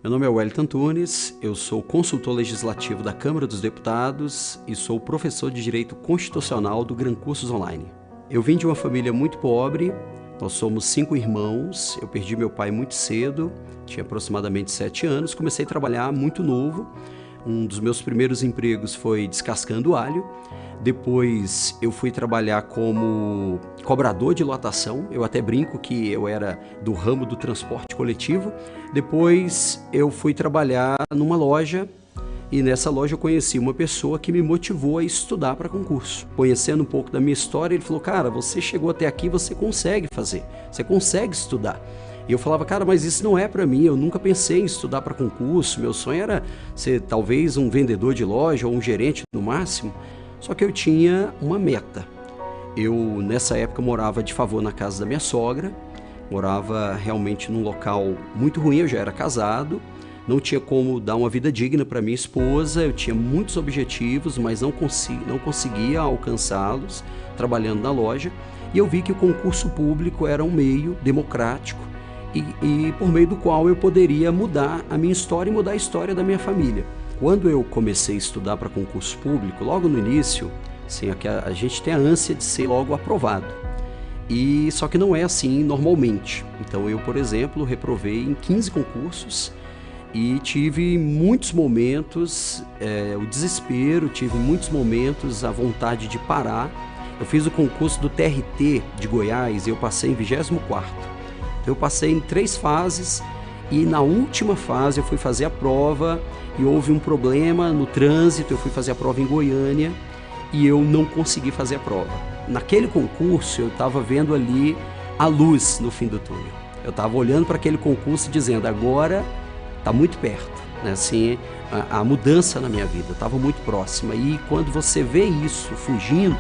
Meu nome é Wellington Antunes, eu sou consultor legislativo da Câmara dos Deputados e sou professor de Direito Constitucional do Gran Cursos Online. Eu vim de uma família muito pobre, nós somos 5 irmãos, eu perdi meu pai muito cedo, tinha aproximadamente 7 anos, comecei a trabalhar muito novo. Um dos meus primeiros empregos foi descascando alho. Depois eu fui trabalhar como cobrador de lotação, eu até brinco que eu era do ramo do transporte coletivo. Depois eu fui trabalhar numa loja e nessa loja eu conheci uma pessoa que me motivou a estudar para concurso. Conhecendo um pouco da minha história, ele falou: cara, você chegou até aqui, você consegue fazer, você consegue estudar. E eu falava: cara, mas isso não é para mim, eu nunca pensei em estudar para concurso, meu sonho era ser talvez um vendedor de loja ou um gerente no máximo. Só que eu tinha uma meta. Eu, nessa época, morava de favor na casa da minha sogra, morava realmente num local muito ruim, eu já era casado, não tinha como dar uma vida digna para minha esposa, eu tinha muitos objetivos, mas não conseguia alcançá-los trabalhando na loja, e eu vi que o concurso público era um meio democrático e por meio do qual eu poderia mudar a minha história e mudar a história da minha família. Quando eu comecei a estudar para concurso público, logo no início, assim, a gente tem a ânsia de ser logo aprovado. Só que não é assim normalmente. Então eu, por exemplo, reprovei em 15 concursos e tive muitos momentos, o desespero, tive muitos momentos a vontade de parar. Eu fiz o concurso do TRT de Goiás e eu passei em 24º. Então eu passei em 3 fases e na última fase eu fui fazer a prova e houve um problema no trânsito, eu fui fazer a prova em Goiânia e eu não consegui fazer a prova. Naquele concurso eu estava vendo ali a luz no fim do túnel. Eu estava olhando para aquele concurso e dizendo: agora está muito perto, né? Assim, a mudança na minha vida estava muito próxima. E quando você vê isso fugindo,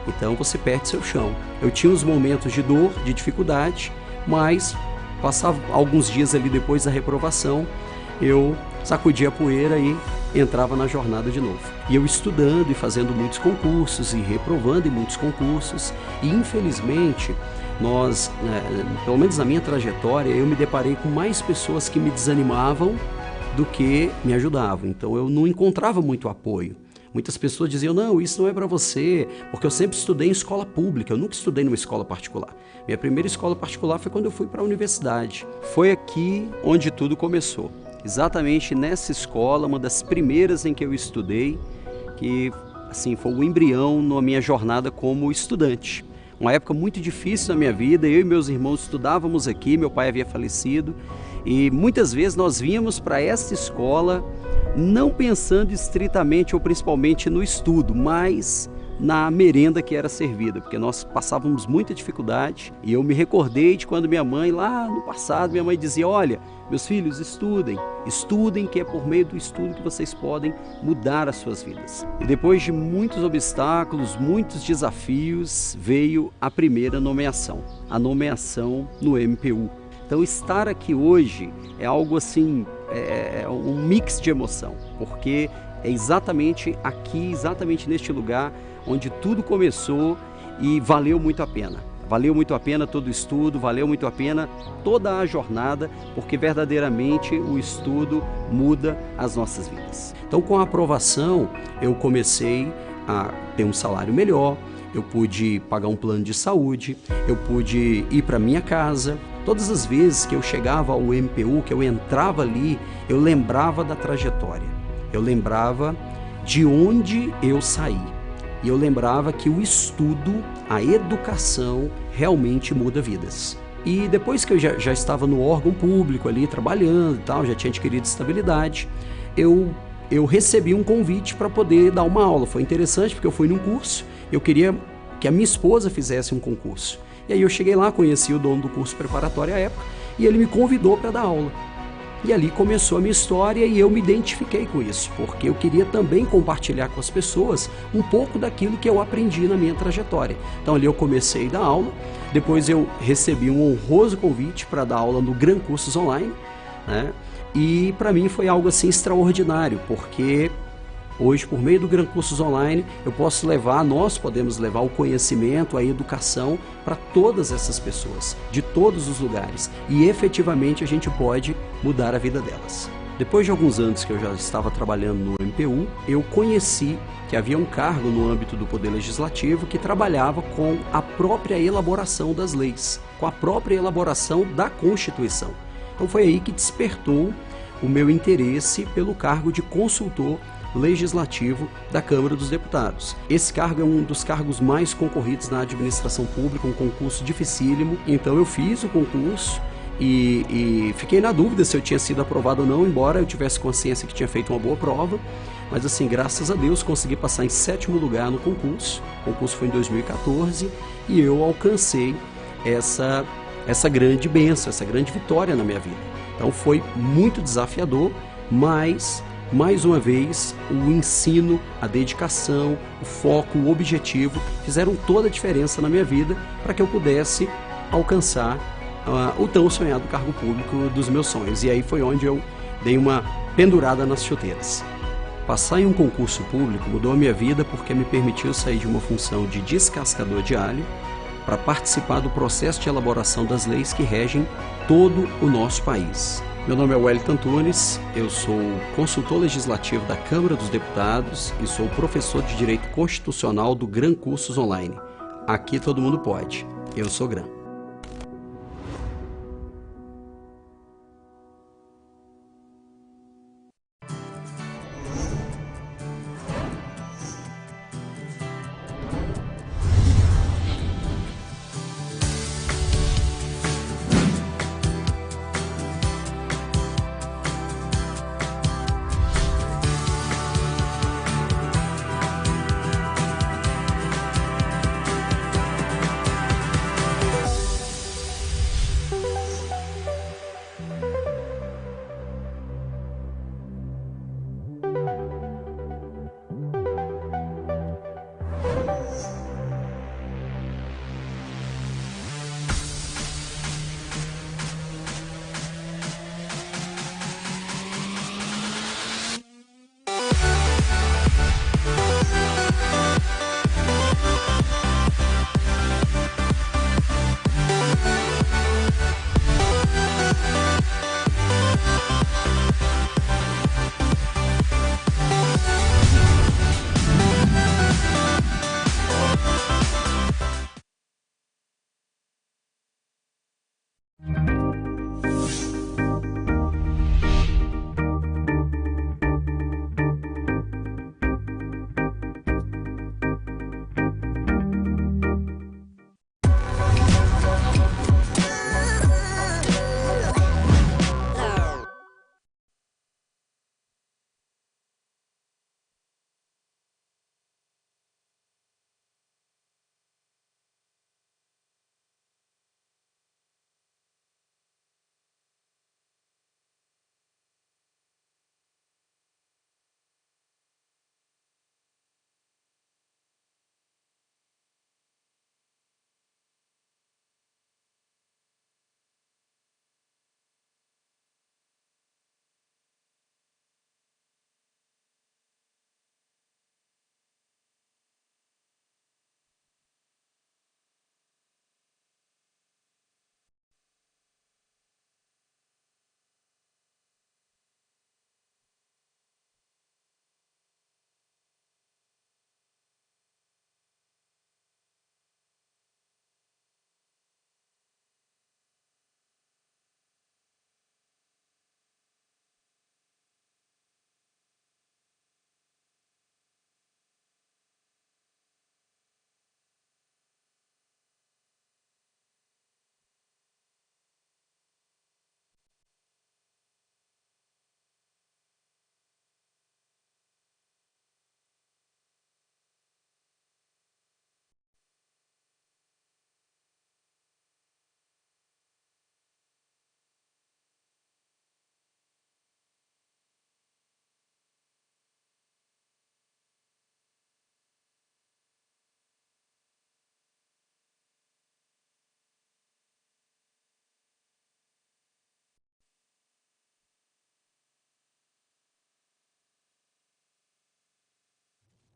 então você perde seu chão. Eu tinha os momentos de dor, de dificuldade, mas passava alguns dias ali depois da reprovação, eu sacudia a poeira e entrava na jornada de novo. E eu estudando e fazendo muitos concursos e reprovando em muitos concursos. E infelizmente, pelo menos na minha trajetória, eu me deparei com mais pessoas que me desanimavam do que me ajudavam. Então eu não encontrava muito apoio. Muitas pessoas diziam: não, isso não é para você, porque eu sempre estudei em escola pública, eu nunca estudei numa escola particular. Minha primeira escola particular foi quando eu fui para a universidade. Foi aqui onde tudo começou. Exatamente nessa escola, uma das primeiras em que eu estudei, que assim foi o embrião na minha jornada como estudante. Uma época muito difícil na minha vida, eu e meus irmãos estudávamos aqui, meu pai havia falecido, e muitas vezes nós vínhamos para essa escola não pensando estritamente ou principalmente no estudo, mas na merenda que era servida, porque nós passávamos muita dificuldade. E eu me recordei de quando minha mãe, lá no passado, minha mãe dizia: olha, meus filhos, estudem, que é por meio do estudo que vocês podem mudar as suas vidas. E depois de muitos obstáculos, muitos desafios, veio a primeira nomeação, a nomeação no MPU. Então estar aqui hoje é algo assim, é um mix de emoção, porque é exatamente aqui, exatamente neste lugar, onde tudo começou e valeu muito a pena. Valeu muito a pena todo o estudo, valeu muito a pena toda a jornada, porque verdadeiramente o estudo muda as nossas vidas. Então, com a aprovação, eu comecei a ter um salário melhor, eu pude pagar um plano de saúde, eu pude ir para minha casa. Todas as vezes que eu chegava ao MPU, que eu entrava ali, eu lembrava da trajetória, eu lembrava de onde eu saí. E eu lembrava que o estudo, a educação, realmente muda vidas. E depois que eu já estava no órgão público ali, trabalhando e tal, já tinha adquirido estabilidade, eu recebi um convite para poder dar uma aula. Foi interessante porque eu fui num curso, eu queria que a minha esposa fizesse um concurso. E aí eu cheguei lá, conheci o dono do curso preparatório à época, e ele me convidou para dar aula. E ali começou a minha história e eu me identifiquei com isso, porque eu queria também compartilhar com as pessoas um pouco daquilo que eu aprendi na minha trajetória. Então ali eu comecei a dar aula, depois eu recebi um honroso convite para dar aula no Gran Cursos Online, né? E para mim foi algo assim extraordinário, porque hoje, por meio do Gran Cursos Online, nós podemos levar o conhecimento, a educação para todas essas pessoas, de todos os lugares. E efetivamente a gente pode mudar a vida delas. Depois de alguns anos que eu já estava trabalhando no MPU, eu conheci que havia um cargo no âmbito do Poder Legislativo que trabalhava com a própria elaboração das leis, com a própria elaboração da Constituição. Então foi aí que despertou o meu interesse pelo cargo de consultor legislativo da Câmara dos Deputados. Esse cargo é um dos cargos mais concorridos na administração pública, um concurso dificílimo. Então eu fiz o concurso e fiquei na dúvida se eu tinha sido aprovado ou não, embora eu tivesse consciência que tinha feito uma boa prova. Mas assim, graças a Deus, consegui passar em 7º lugar no concurso. O concurso foi em 2014 e eu alcancei essa grande bênção, essa grande vitória na minha vida. Então foi muito desafiador, mas mais uma vez o ensino, a dedicação, o foco, o objetivo fizeram toda a diferença na minha vida para que eu pudesse alcançar o tão sonhado cargo público dos meus sonhos. E aí foi onde eu dei uma pendurada nas chuteiras. Passar em um concurso público mudou a minha vida porque me permitiu sair de uma função de descascador de alho para participar do processo de elaboração das leis que regem todo o nosso país. Meu nome é Wellington Antunes, eu sou consultor legislativo da Câmara dos Deputados e sou professor de Direito Constitucional do Gran Cursos Online. Aqui todo mundo pode. Eu sou Gran.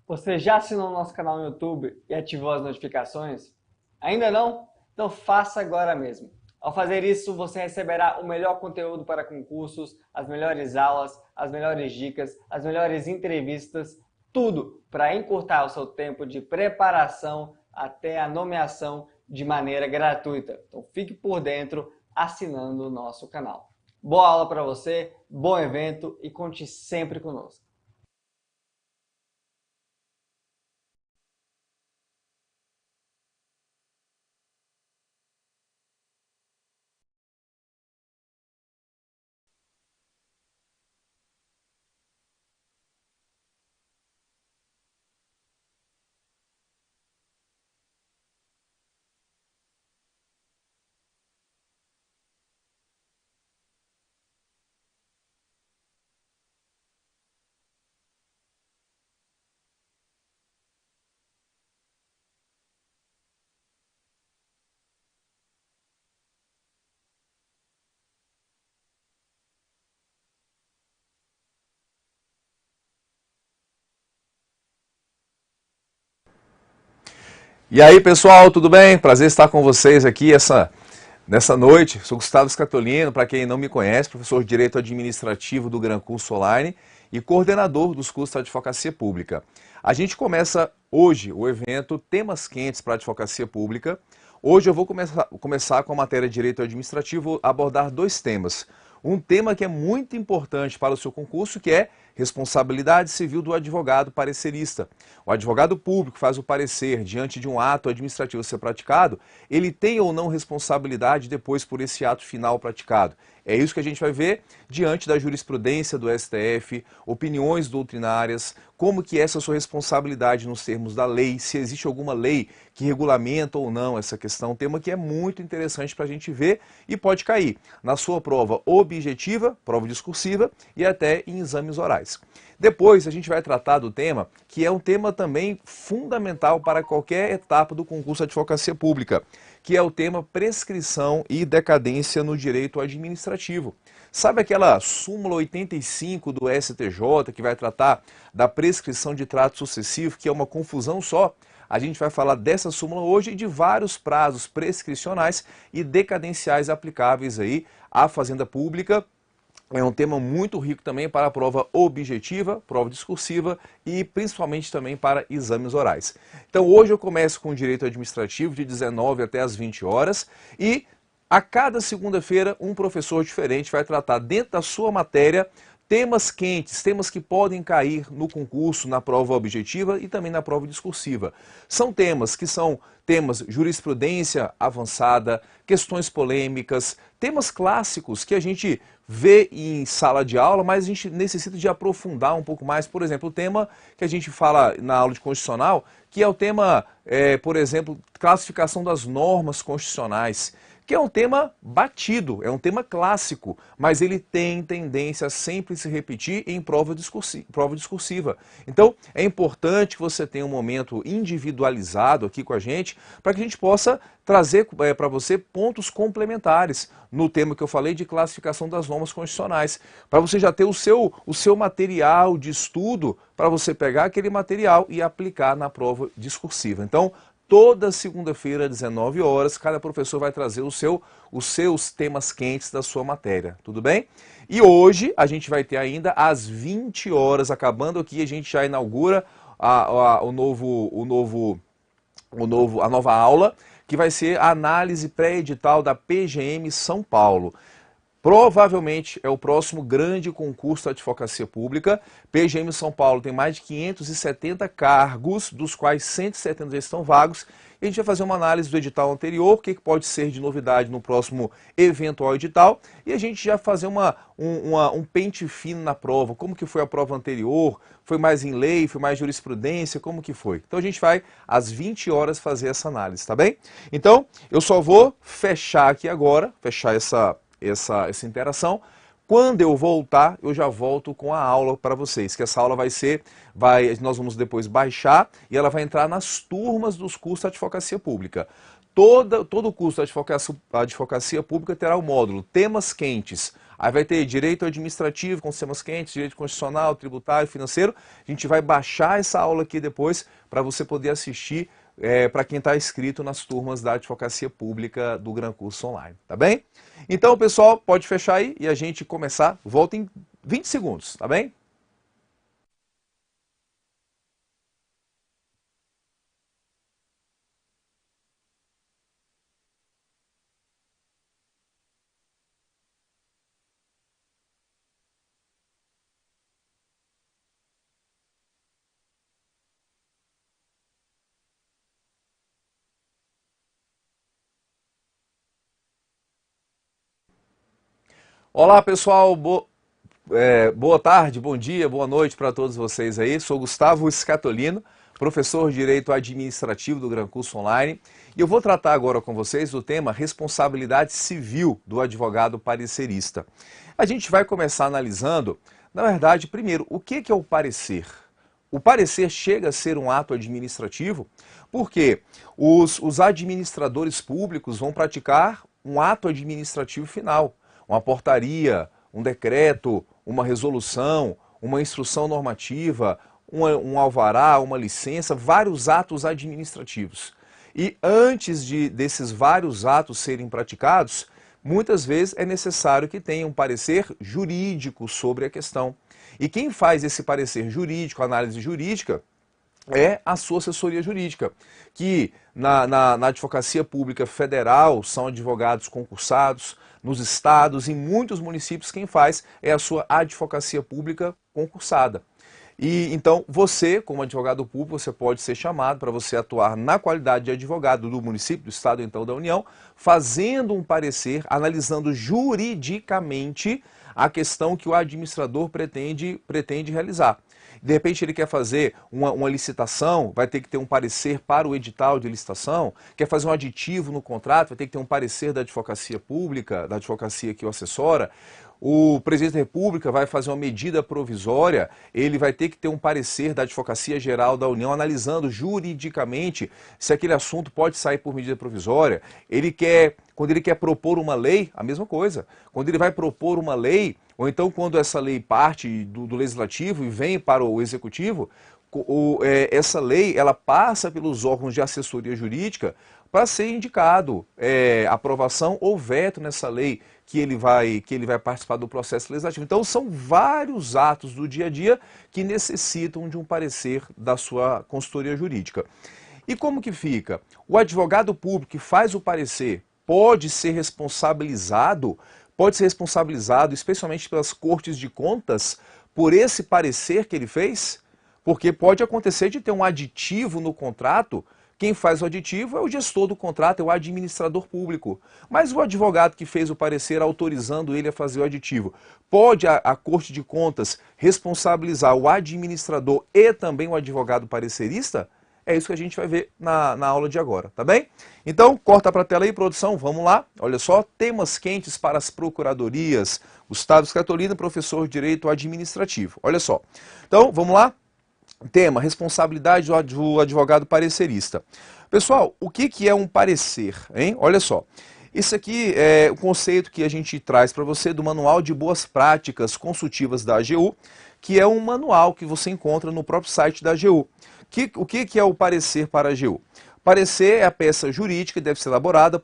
Você já assinou o nosso canal no YouTube e ativou as notificações? Ainda não? Então faça agora mesmo. Ao fazer isso, você receberá o melhor conteúdo para concursos, as melhores aulas, as melhores dicas, as melhores entrevistas, tudo para encurtar o seu tempo de preparação até a nomeação de maneira gratuita. Então fique por dentro assinando o nosso canal. Boa aula para você, bom evento e conte sempre conosco. E aí, pessoal, tudo bem? Prazer estar com vocês aqui nessa noite. Sou Gustavo Scatolino, para quem não me conhece, professor de Direito Administrativo do Gran Curso Online e coordenador dos cursos de Advocacia Pública. A gente começa hoje o evento Temas Quentes para a Advocacia Pública. Hoje eu vou começar com a matéria de Direito Administrativo, abordar dois temas. Um tema que é muito importante para o seu concurso, que é responsabilidade civil do advogado parecerista. O advogado público faz o parecer diante de um ato administrativo a ser praticado, ele tem ou não responsabilidade depois por esse ato final praticado. É isso que a gente vai ver diante da jurisprudência do STF, opiniões doutrinárias, como que é essa sua responsabilidade nos termos da lei, se existe alguma lei que regulamenta ou não essa questão, um tema que é muito interessante para a gente ver e pode cair na sua prova objetiva, prova discursiva e até em exames orais. Depois a gente vai tratar do tema, que é um tema também fundamental para qualquer etapa do concurso de advocacia pública, que é o tema prescrição e decadência no direito administrativo. Sabe aquela súmula 85 do STJ que vai tratar da prescrição de trato sucessivo, que é uma confusão só? A gente vai falar dessa súmula hoje e de vários prazos prescricionais e decadenciais aplicáveis aí à Fazenda Pública. É um tema muito rico também para a prova objetiva, prova discursiva e principalmente também para exames orais. Então hoje eu começo com o direito administrativo de 19 até as 20 horas e a cada segunda-feira um professor diferente vai tratar dentro da sua matéria temas quentes, temas que podem cair no concurso, na prova objetiva e também na prova discursiva. São temas que são temas jurisprudência avançada, questões polêmicas, temas clássicos que a gente vê em sala de aula, mas a gente necessita de aprofundar um pouco mais. Por exemplo, o tema que a gente fala na aula de constitucional, que é o tema, por exemplo, classificação das normas constitucionais, que é um tema batido, é um tema clássico, mas ele tem tendência a sempre se repetir em prova discursiva. Então, é importante que você tenha um momento individualizado aqui com a gente, para que a gente possa trazer para você pontos complementares no tema que eu falei de classificação das normas constitucionais, para você já ter o seu material de estudo, para você pegar aquele material e aplicar na prova discursiva. Então, toda segunda-feira, 19 horas, cada professor vai trazer os seus temas quentes da sua matéria, tudo bem? E hoje a gente vai ter ainda às 20 horas, acabando aqui, a gente já inaugura a nova aula, que vai ser a análise pré-edital da PGM São Paulo. Provavelmente é o próximo grande concurso da advocacia pública. PGM São Paulo tem mais de 570 cargos, dos quais 170 já estão vagos. E a gente vai fazer uma análise do edital anterior, o que pode ser de novidade no próximo eventual edital. E a gente já fazer um pente fino na prova, como que foi a prova anterior, foi mais em lei, foi mais jurisprudência, como que foi. Então a gente vai às 20 horas fazer essa análise, tá bem? Então eu só vou fechar aqui agora, fechar essa interação. Quando eu voltar, eu já volto com a aula para vocês, que essa aula nós vamos depois baixar e ela vai entrar nas turmas dos cursos de advocacia pública. Todo o curso de advocacia pública terá o módulo Temas Quentes. Aí vai ter direito administrativo com temas quentes, direito constitucional, tributário, financeiro. A gente vai baixar essa aula aqui depois para você poder assistir para quem está inscrito nas turmas da Advocacia Pública do Gran Curso Online, tá bem? Então, pessoal, pode fechar aí e a gente começar. Volta em 20 segundos, tá bem? Olá, pessoal. Boa tarde, bom dia, boa noite para todos vocês aí. Sou Gustavo Scatolino, professor de Direito Administrativo do Gran Curso Online, e eu vou tratar agora com vocês do tema responsabilidade civil do advogado parecerista. A gente vai começar analisando, na verdade, primeiro, o que é o parecer? O parecer chega a ser um ato administrativo porque os administradores públicos vão praticar um ato administrativo final, uma portaria, um decreto, uma resolução, uma instrução normativa, um alvará, uma licença, vários atos administrativos. E antes desses vários atos serem praticados, muitas vezes é necessário que tenha um parecer jurídico sobre a questão. E quem faz esse parecer jurídico, análise jurídica, é a sua assessoria jurídica, que na Advocacia Pública Federal são advogados concursados, nos estados, em muitos municípios, quem faz é a sua advocacia pública concursada. E então você, como advogado público, você pode ser chamado para você atuar na qualidade de advogado do município, do estado, então da União, fazendo um parecer, analisando juridicamente a questão que o administrador pretende realizar. De repente ele quer fazer uma licitação, vai ter que ter um parecer para o edital de licitação, quer fazer um aditivo no contrato, vai ter que ter um parecer da advocacia pública, da advocacia que o assessora. O presidente da República vai fazer uma medida provisória, ele vai ter que ter um parecer da Advocacia Geral da União analisando juridicamente se aquele assunto pode sair por medida provisória. Quando ele quer propor uma lei, a mesma coisa. Quando ele vai propor uma lei, ou então quando essa lei parte do Legislativo e vem para o Executivo, essa lei ela passa pelos órgãos de assessoria jurídica para ser indicado aprovação ou veto nessa lei que ele vai participar do processo legislativo. Então são vários atos do dia a dia que necessitam de um parecer da sua consultoria jurídica. E como que fica? O advogado público que faz o parecer pode ser responsabilizado, especialmente pelas cortes de contas, por esse parecer que ele fez? Porque pode acontecer de ter um aditivo no contrato. Quem faz o aditivo é o gestor do contrato, é o administrador público. Mas o advogado que fez o parecer autorizando ele a fazer o aditivo, pode a Corte de Contas responsabilizar o administrador e também o advogado parecerista? É isso que a gente vai ver na aula de agora, tá bem? Então, corta para a tela aí, produção, vamos lá. Olha só, temas quentes para as procuradorias. Gustavo Scatolino, professor de Direito Administrativo. Olha só. Então, vamos lá. Tema, responsabilidade do advogado parecerista. Pessoal, o que é um parecer, hein? Olha só, isso aqui é o conceito que a gente traz para você do Manual de Boas Práticas Consultivas da AGU, que é um manual que você encontra no próprio site da AGU. O que é o parecer para a AGU? Parecer é a peça jurídica que deve ser elaborada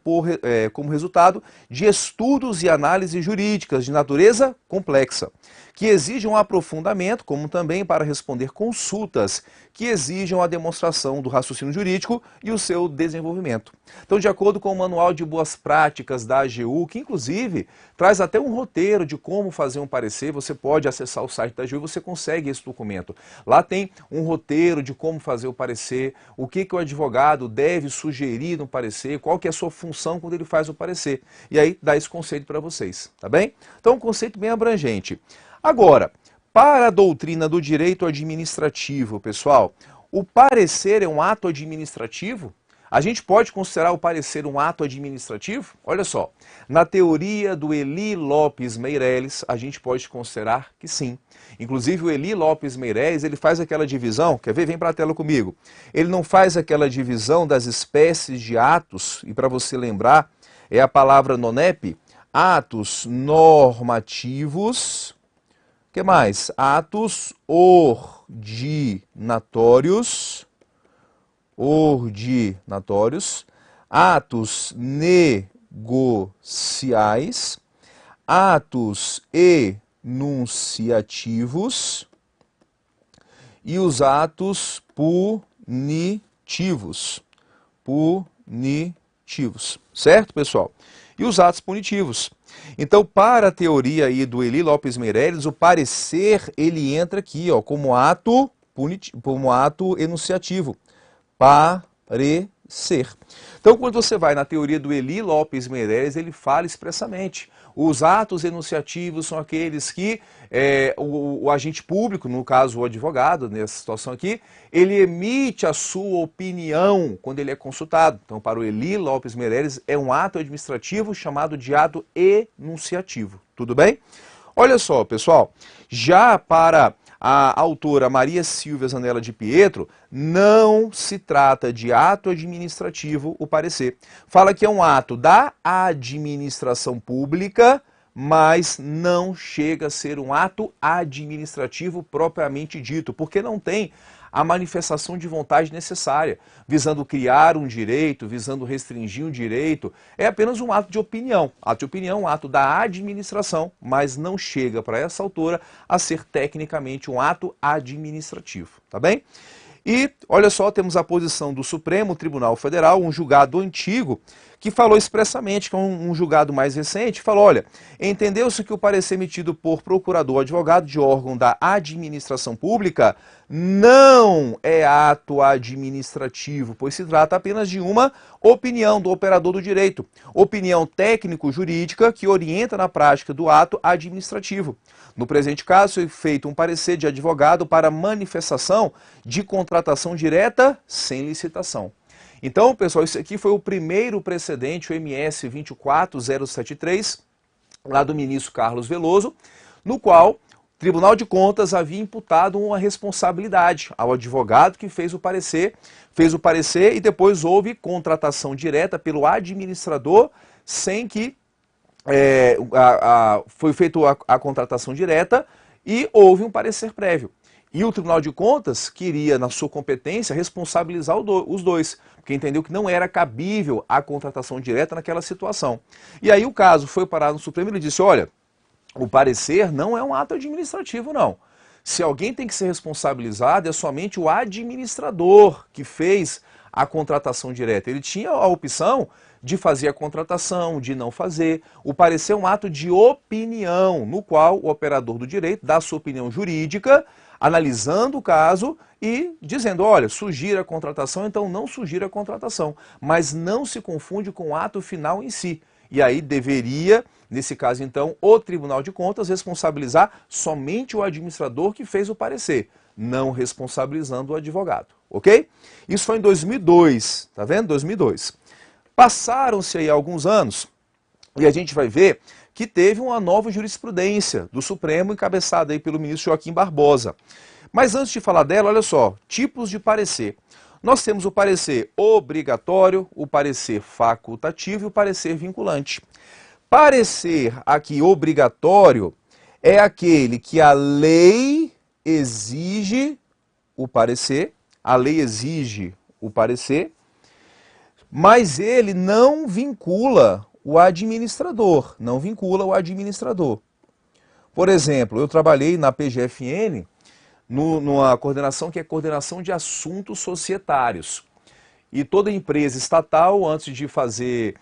como resultado de estudos e análises jurídicas de natureza complexa, que exijam aprofundamento, como também para responder consultas que exijam a demonstração do raciocínio jurídico e o seu desenvolvimento. Então, de acordo com o Manual de Boas Práticas da AGU, que inclusive traz até um roteiro de como fazer um parecer, você pode acessar o site da AGU e você consegue esse documento. Lá tem um roteiro de como fazer o parecer, o que o advogado deve sugerir no parecer, qual que é a sua função quando ele faz o parecer. E aí dá esse conceito para vocês, tá bem? Então, um conceito bem abrangente. Agora, para a doutrina do direito administrativo, pessoal, o parecer é um ato administrativo? A gente pode considerar o parecer um ato administrativo? Olha só, na teoria do Eli Lopes Meireles, a gente pode considerar que sim. Inclusive o Eli Lopes Meireles, ele faz aquela divisão, quer ver? Vem para a tela comigo. Ele não faz aquela divisão das espécies de atos, e para você lembrar, é a palavra NONEP, atos normativos. O que mais? Atos ordinatórios, ordinatórios, atos negociais, atos enunciativos e os atos punitivos. Certo, pessoal? E os atos punitivos. Então, para a teoria aí do Eli Lopes Meirelles, o parecer ele entra aqui, ó, como ato enunciativo. Parecer. Então, quando você vai na teoria do Eli Lopes Meirelles, ele fala expressamente. Os atos enunciativos são aqueles que o agente público, no caso o advogado, nessa situação aqui, ele emite a sua opinião quando ele é consultado. Então, para o Eli Lopes Meirelles, é um ato administrativo chamado de ato enunciativo. Tudo bem? Olha só, pessoal, já para a autora Maria Silvia Zanella de Pietro, não se trata de ato administrativo o parecer. Fala que é um ato da administração pública, mas não chega a ser um ato administrativo propriamente dito, porque não tem a manifestação de vontade necessária, visando criar um direito, visando restringir um direito, é apenas um ato de opinião. Ato de opinião, um ato da administração, mas não chega para essa autora a ser tecnicamente um ato administrativo, tá bem? E, olha só, temos a posição do Supremo Tribunal Federal, um julgado antigo, que falou expressamente, que é um julgado mais recente, falou, olha, entendeu-se que o parecer emitido por procurador ou advogado de órgão da administração pública não é ato administrativo, pois se trata apenas de uma opinião do operador do direito, opinião técnico-jurídica que orienta na prática do ato administrativo. No presente caso, foi feito um parecer de advogado para manifestação de contratação direta sem licitação. Então, pessoal, isso aqui foi o primeiro precedente, o MS 24073, lá do ministro Carlos Veloso, no qual o Tribunal de Contas havia imputado uma responsabilidade ao advogado que fez o parecer e depois houve contratação direta pelo administrador sem que foi feita a contratação direta e houve um parecer prévio. E o Tribunal de Contas queria, na sua competência, responsabilizar os dois, porque entendeu que não era cabível a contratação direta naquela situação. E aí o caso foi parar no Supremo e ele disse, olha, o parecer não é um ato administrativo, não. Se alguém tem que ser responsabilizado, é somente o administrador que fez a contratação direta. Ele tinha a opção de fazer a contratação, de não fazer. O parecer é um ato de opinião, no qual o operador do direito dá a sua opinião jurídica, analisando o caso e dizendo, olha, sugira a contratação, então não sugira a contratação. Mas não se confunde com o ato final em si. E aí deveria, nesse caso então, o Tribunal de Contas responsabilizar somente o administrador que fez o parecer, não responsabilizando o advogado, ok? Isso foi em 2002, tá vendo? 2002. Passaram-se aí alguns anos e a gente vai ver que teve uma nova jurisprudência do Supremo encabeçada aí pelo ministro Joaquim Barbosa. Mas antes de falar dela, olha só, tipos de parecer. Nós temos o parecer obrigatório, o parecer facultativo e o parecer vinculante. Parecer aqui obrigatório é aquele que a lei exige o parecer, mas ele não vincula o administrador, Por exemplo, eu trabalhei na PGFN, numa coordenação que é coordenação de assuntos societários. E toda empresa estatal, antes de fazer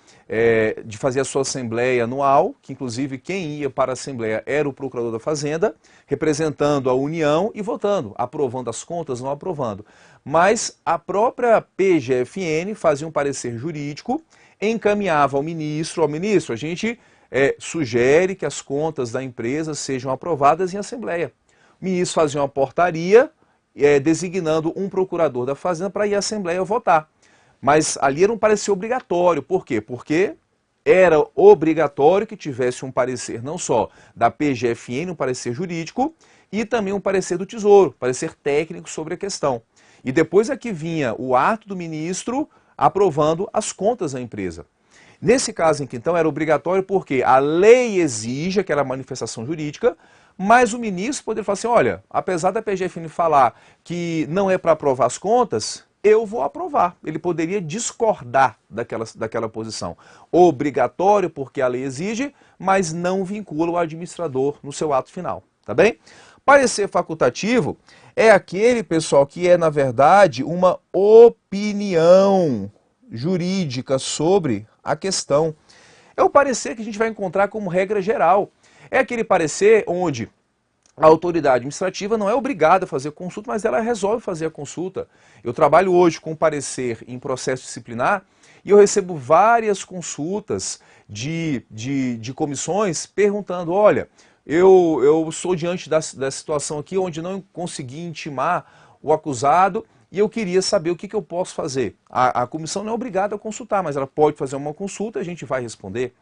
a sua assembleia anual, que inclusive quem ia para a assembleia era o procurador da Fazenda, representando a União e votando, aprovando as contas, não aprovando. Mas a própria PGFN fazia um parecer jurídico, encaminhava ao ministro, a gente sugere que as contas da empresa sejam aprovadas em assembleia. O ministro fazia uma portaria designando um procurador da Fazenda para ir à assembleia votar. Mas ali era um parecer obrigatório. Por quê? Porque era obrigatório que tivesse um parecer não só da PGFN, um parecer jurídico, e também um parecer do Tesouro, parecer técnico sobre a questão. E depois é que vinha o ato do ministro aprovando as contas da empresa. Nesse caso, então, era obrigatório porque a lei exige aquela manifestação jurídica, mas o ministro poderia falar assim, olha, apesar da PGFN falar que não é para aprovar as contas, eu vou aprovar. Ele poderia discordar daquela posição. Obrigatório, porque a lei exige, mas não vincula o administrador no seu ato final, tá bem? Parecer facultativo é aquele, pessoal, que é, na verdade, uma opinião jurídica sobre a questão. É o parecer que a gente vai encontrar como regra geral. É aquele parecer onde a autoridade administrativa não é obrigada a fazer consulta, mas ela resolve fazer a consulta. Eu trabalho hoje com parecer em processo disciplinar e eu recebo várias consultas de comissões perguntando, olha, eu sou diante da situação aqui onde não consegui intimar o acusado e eu queria saber o que eu posso fazer. A comissão não é obrigada a consultar, mas ela pode fazer uma consulta e a gente vai responder.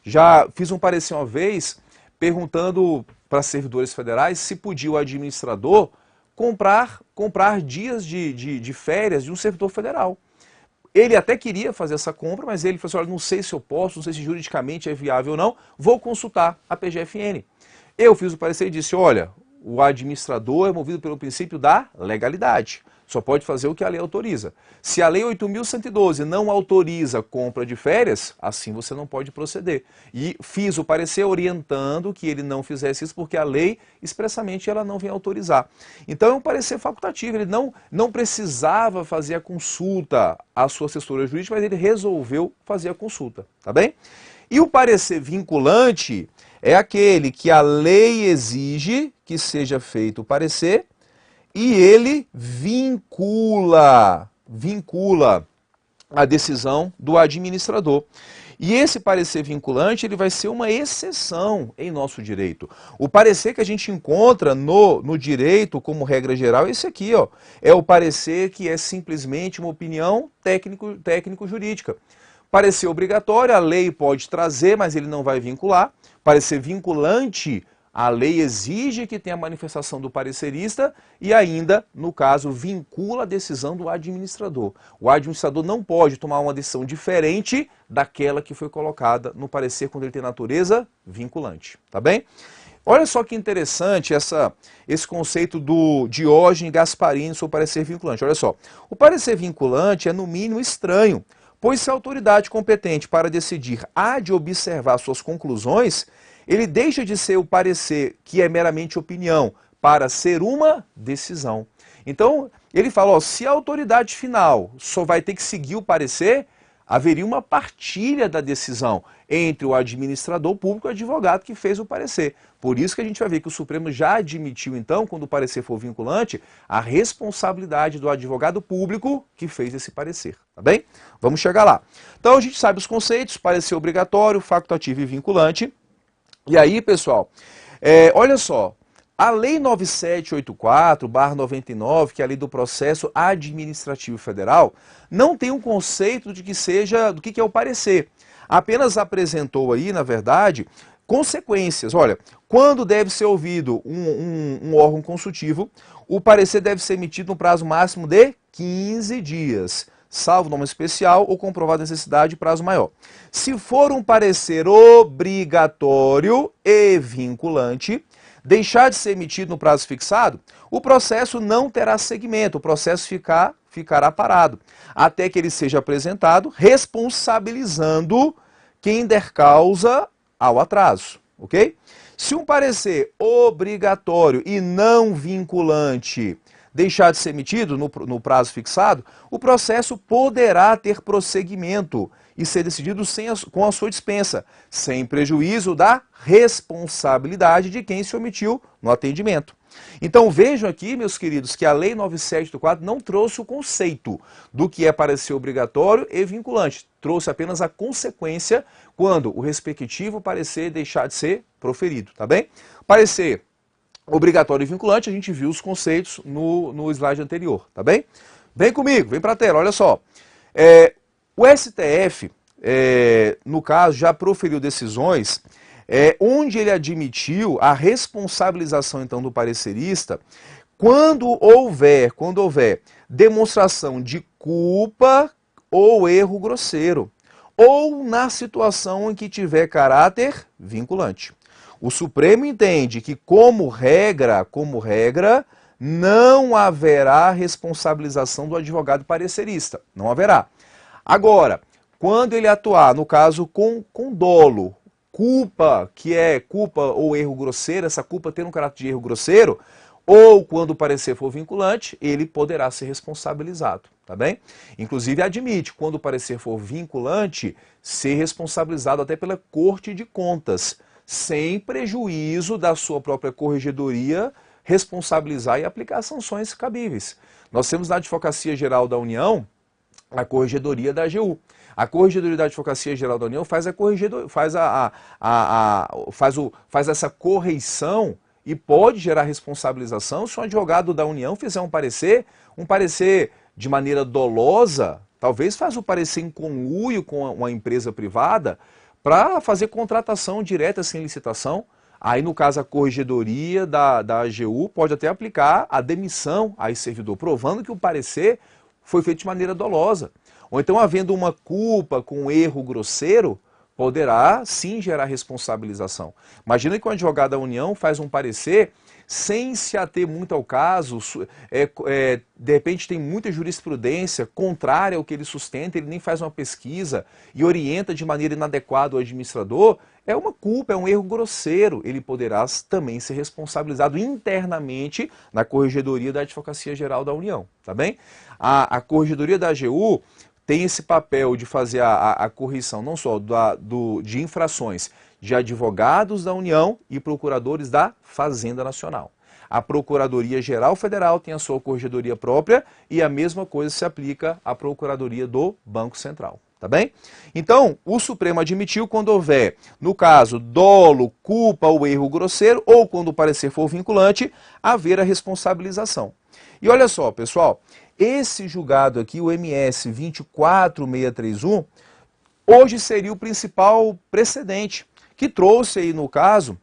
Já fiz um parecer uma vez perguntando para servidores federais se podia o administrador comprar dias de férias de um servidor federal. Ele até queria fazer essa compra, mas ele falou assim, olha, não sei se eu posso, não sei se juridicamente é viável ou não, vou consultar a PGFN. Eu fiz o parecer e disse, olha, o administrador é movido pelo princípio da legalidade. Só pode fazer o que a lei autoriza. Se a lei 8.112 não autoriza compra de férias, assim você não pode proceder. E fiz o parecer orientando que ele não fizesse isso, porque a lei, expressamente, ela não vem autorizar. Então é um parecer facultativo, ele não precisava fazer a consulta à sua assessora jurídica, mas ele resolveu fazer a consulta, tá bem? E o parecer vinculante é aquele que a lei exige que seja feito o parecer, e ele vincula a decisão do administrador. E esse parecer vinculante ele vai ser uma exceção em nosso direito. O parecer que a gente encontra no direito como regra geral é esse aqui, ó. É o parecer que é simplesmente uma opinião técnico-jurídica. Parecer obrigatório, a lei pode trazer, mas ele não vai vincular. Parecer vinculante, a lei exige que tenha a manifestação do parecerista e ainda, no caso, vincula a decisão do administrador. O administrador não pode tomar uma decisão diferente daquela que foi colocada no parecer quando ele tem natureza vinculante, tá bem? Olha só que interessante esse conceito do Diógenes Gasparini sobre o parecer vinculante. Olha só, o parecer vinculante é no mínimo estranho, pois se a autoridade competente para decidir há de observar suas conclusões, ele deixa de ser o parecer que é meramente opinião para ser uma decisão. Então, ele fala, ó, se a autoridade final só vai ter que seguir o parecer, haveria uma partilha da decisão entre o administrador público e o advogado que fez o parecer. Por isso que a gente vai ver que o Supremo já admitiu, então, quando o parecer for vinculante, a responsabilidade do advogado público que fez esse parecer, tá bem? Vamos chegar lá. Então, a gente sabe os conceitos, parecer obrigatório, facultativo e vinculante. E aí, pessoal, olha só, a Lei 9784/99, que é a Lei do Processo Administrativo Federal, não tem um conceito de do que é o parecer. Apenas apresentou aí, na verdade, consequências. Olha, quando deve ser ouvido um órgão consultivo, o parecer deve ser emitido no prazo máximo de 15 dias. Salvo nome especial ou comprovada necessidade de prazo maior. Se for um parecer obrigatório e vinculante, deixar de ser emitido no prazo fixado, o processo não terá seguimento, o processo ficará parado, até que ele seja apresentado, responsabilizando quem der causa ao atraso, ok? Se um parecer obrigatório e não vinculante deixar de ser emitido no prazo fixado, o processo poderá ter prosseguimento e ser decidido com a sua dispensa, sem prejuízo da responsabilidade de quem se omitiu no atendimento. Então vejam aqui, meus queridos, que a Lei 9784 não trouxe o conceito do que é parecer obrigatório e vinculante. Trouxe apenas a consequência quando o respectivo parecer deixar de ser proferido, tá bem? Parecer obrigatório e vinculante, a gente viu os conceitos no slide anterior, tá bem? Vem comigo, vem para a tela, olha só. O STF, no caso, já proferiu decisões onde ele admitiu a responsabilização, então, do parecerista quando houver demonstração de culpa ou erro grosseiro, ou na situação em que tiver caráter vinculante. O Supremo entende que, como regra, não haverá responsabilização do advogado parecerista. Não haverá. Agora, quando ele atuar, no caso, com dolo, culpa, que é culpa ou erro grosseiro, essa culpa tendo um caráter de erro grosseiro, ou quando o parecer for vinculante, ele poderá ser responsabilizado, tá bem? Inclusive admite, quando o parecer for vinculante, ser responsabilizado até pela Corte de Contas, sem prejuízo da sua própria corregedoria responsabilizar e aplicar sanções cabíveis. Nós temos na Advocacia Geral da União a Corregedoria da AGU. A Corregedoria da Advocacia Geral da União faz essa correição e pode gerar responsabilização se um advogado da União fizer um parecer de maneira dolosa, talvez faz o parecer em conluio com uma empresa privada para fazer contratação direta sem licitação. Aí, no caso, a Corregedoria da AGU pode até aplicar a demissão a esse servidor, provando que o parecer foi feito de maneira dolosa. Ou então, havendo uma culpa com um erro grosseiro, poderá sim gerar responsabilização. Imagina que um advogado da União faz um parecer sem se ater muito ao caso, de repente tem muita jurisprudência contrária ao que ele sustenta, ele nem faz uma pesquisa e orienta de maneira inadequada o administrador, é uma culpa, é um erro grosseiro. Ele poderá também ser responsabilizado internamente na Corregedoria da Advocacia Geral da União, tá bem? A Corregedoria da AGU tem esse papel de fazer a correção não só de infrações de advogados da União e procuradores da Fazenda Nacional. A Procuradoria-Geral Federal tem a sua corregedoria própria e a mesma coisa se aplica à Procuradoria do Banco Central. Tá bem? Então, o Supremo admitiu quando houver, no caso, dolo, culpa ou erro grosseiro, ou quando o parecer for vinculante, haver a responsabilização. E olha só, pessoal, esse julgado aqui, o MS 24631, hoje seria o principal precedente, que trouxe aí, no caso,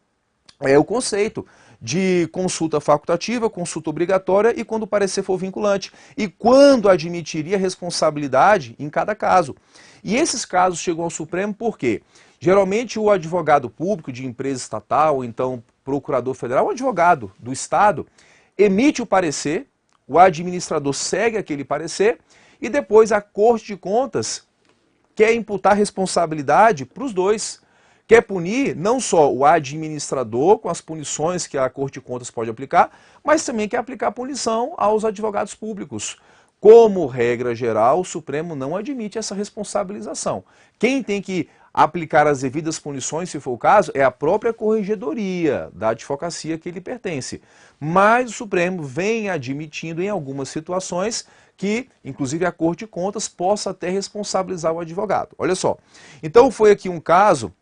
o conceito de consulta facultativa, consulta obrigatória e quando o parecer for vinculante. E quando admitiria responsabilidade em cada caso. E esses casos chegam ao Supremo por quê? Geralmente o advogado público de empresa estatal, ou então procurador federal, o advogado do Estado, emite o parecer, o administrador segue aquele parecer e depois a Corte de Contas quer imputar responsabilidade para os dois. Quer punir não só o administrador com as punições que a Corte de Contas pode aplicar, mas também quer aplicar punição aos advogados públicos. Como regra geral, o Supremo não admite essa responsabilização. Quem tem que aplicar as devidas punições, se for o caso, é a própria Corregedoria da Advocacia que ele pertence. Mas o Supremo vem admitindo em algumas situações que, inclusive, a Corte de Contas possa até responsabilizar o advogado. Olha só. Então foi aqui um caso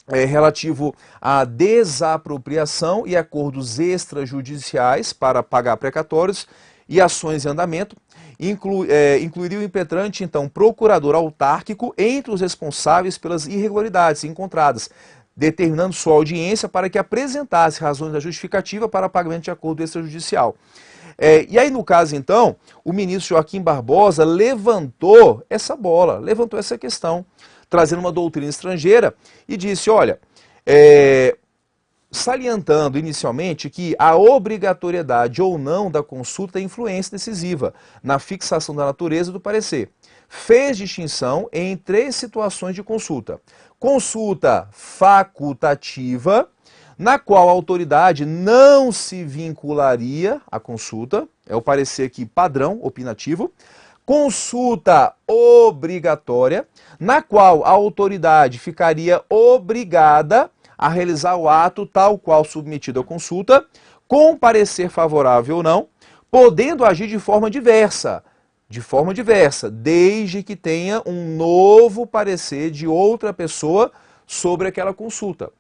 relativo à desapropriação e acordos extrajudiciais para pagar precatórios e ações em andamento. Incluiria o impetrante, então, procurador autárquico entre os responsáveis pelas irregularidades encontradas, determinando sua audiência para que apresentasse razões da justificativa para pagamento de acordo extrajudicial. E aí, no caso, então, o ministro Joaquim Barbosa levantou essa bola, levantou essa questão, trazendo uma doutrina estrangeira e disse, olha, salientando inicialmente que a obrigatoriedade ou não da consulta tem influência decisiva na fixação da natureza do parecer. Fez distinção em 3 situações de consulta. Consulta facultativa, na qual a autoridade não se vincularia à consulta, é o parecer aqui padrão, opinativo. Consulta obrigatória, na qual a autoridade ficaria obrigada a realizar o ato tal qual submetido à consulta, com parecer favorável ou não, podendo agir de forma diversa, desde que tenha um novo parecer de outra pessoa sobre aquela consulta.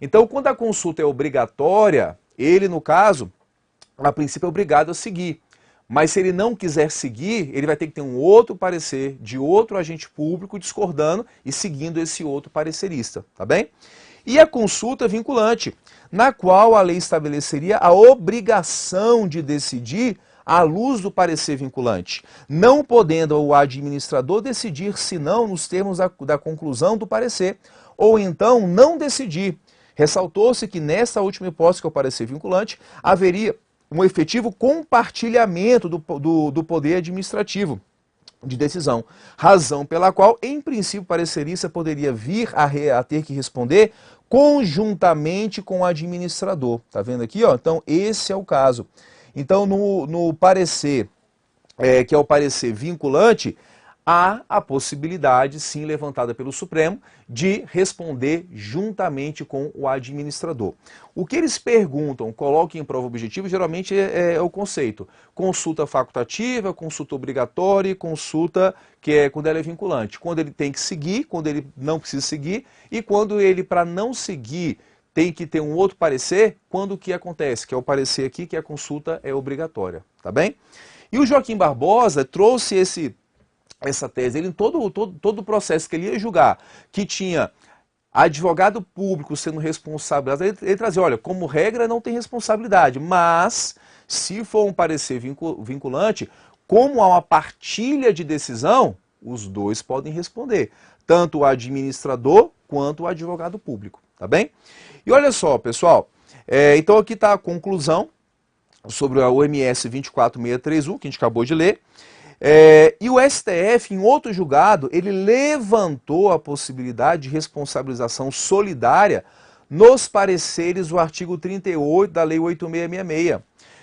Então, quando a consulta é obrigatória, ele, no caso, a princípio é obrigado a seguir. Mas se ele não quiser seguir, ele vai ter que ter um outro parecer de outro agente público discordando e seguindo esse outro parecerista, tá bem? E a consulta vinculante, na qual a lei estabeleceria a obrigação de decidir à luz do parecer vinculante, não podendo o administrador decidir senão nos termos da conclusão do parecer, ou então não decidir. Ressaltou-se que nesta última hipótese, que é o parecer vinculante, haveria um efetivo compartilhamento do poder administrativo de decisão, razão pela qual, em princípio, o parecerista poderia vir a ter que responder conjuntamente com o administrador. Tá vendo aqui, ó? Então, esse é o caso. Então, no parecer, que é o parecer vinculante, há a possibilidade, sim, levantada pelo Supremo, de responder juntamente com o administrador. O que eles perguntam, colocam em prova objetiva, geralmente é o conceito. Consulta facultativa, consulta obrigatória e consulta que é quando ela é vinculante. Quando ele tem que seguir, quando ele não precisa seguir e quando ele, para não seguir, tem que ter um outro parecer, quando o que acontece, que é o parecer aqui, que a consulta é obrigatória, tá bem? E o Joaquim Barbosa trouxe essa tese, ele em todo o processo que ele ia julgar, que tinha advogado público sendo responsável, ele trazia, olha, como regra não tem responsabilidade, mas se for um parecer vinculante, como há uma partilha de decisão, os dois podem responder, tanto o administrador quanto o advogado público, tá bem? E olha só, pessoal, então aqui está a conclusão sobre o MS 24631, que a gente acabou de ler. E o STF, em outro julgado, ele levantou a possibilidade de responsabilização solidária nos pareceres do artigo 38 da Lei 8666,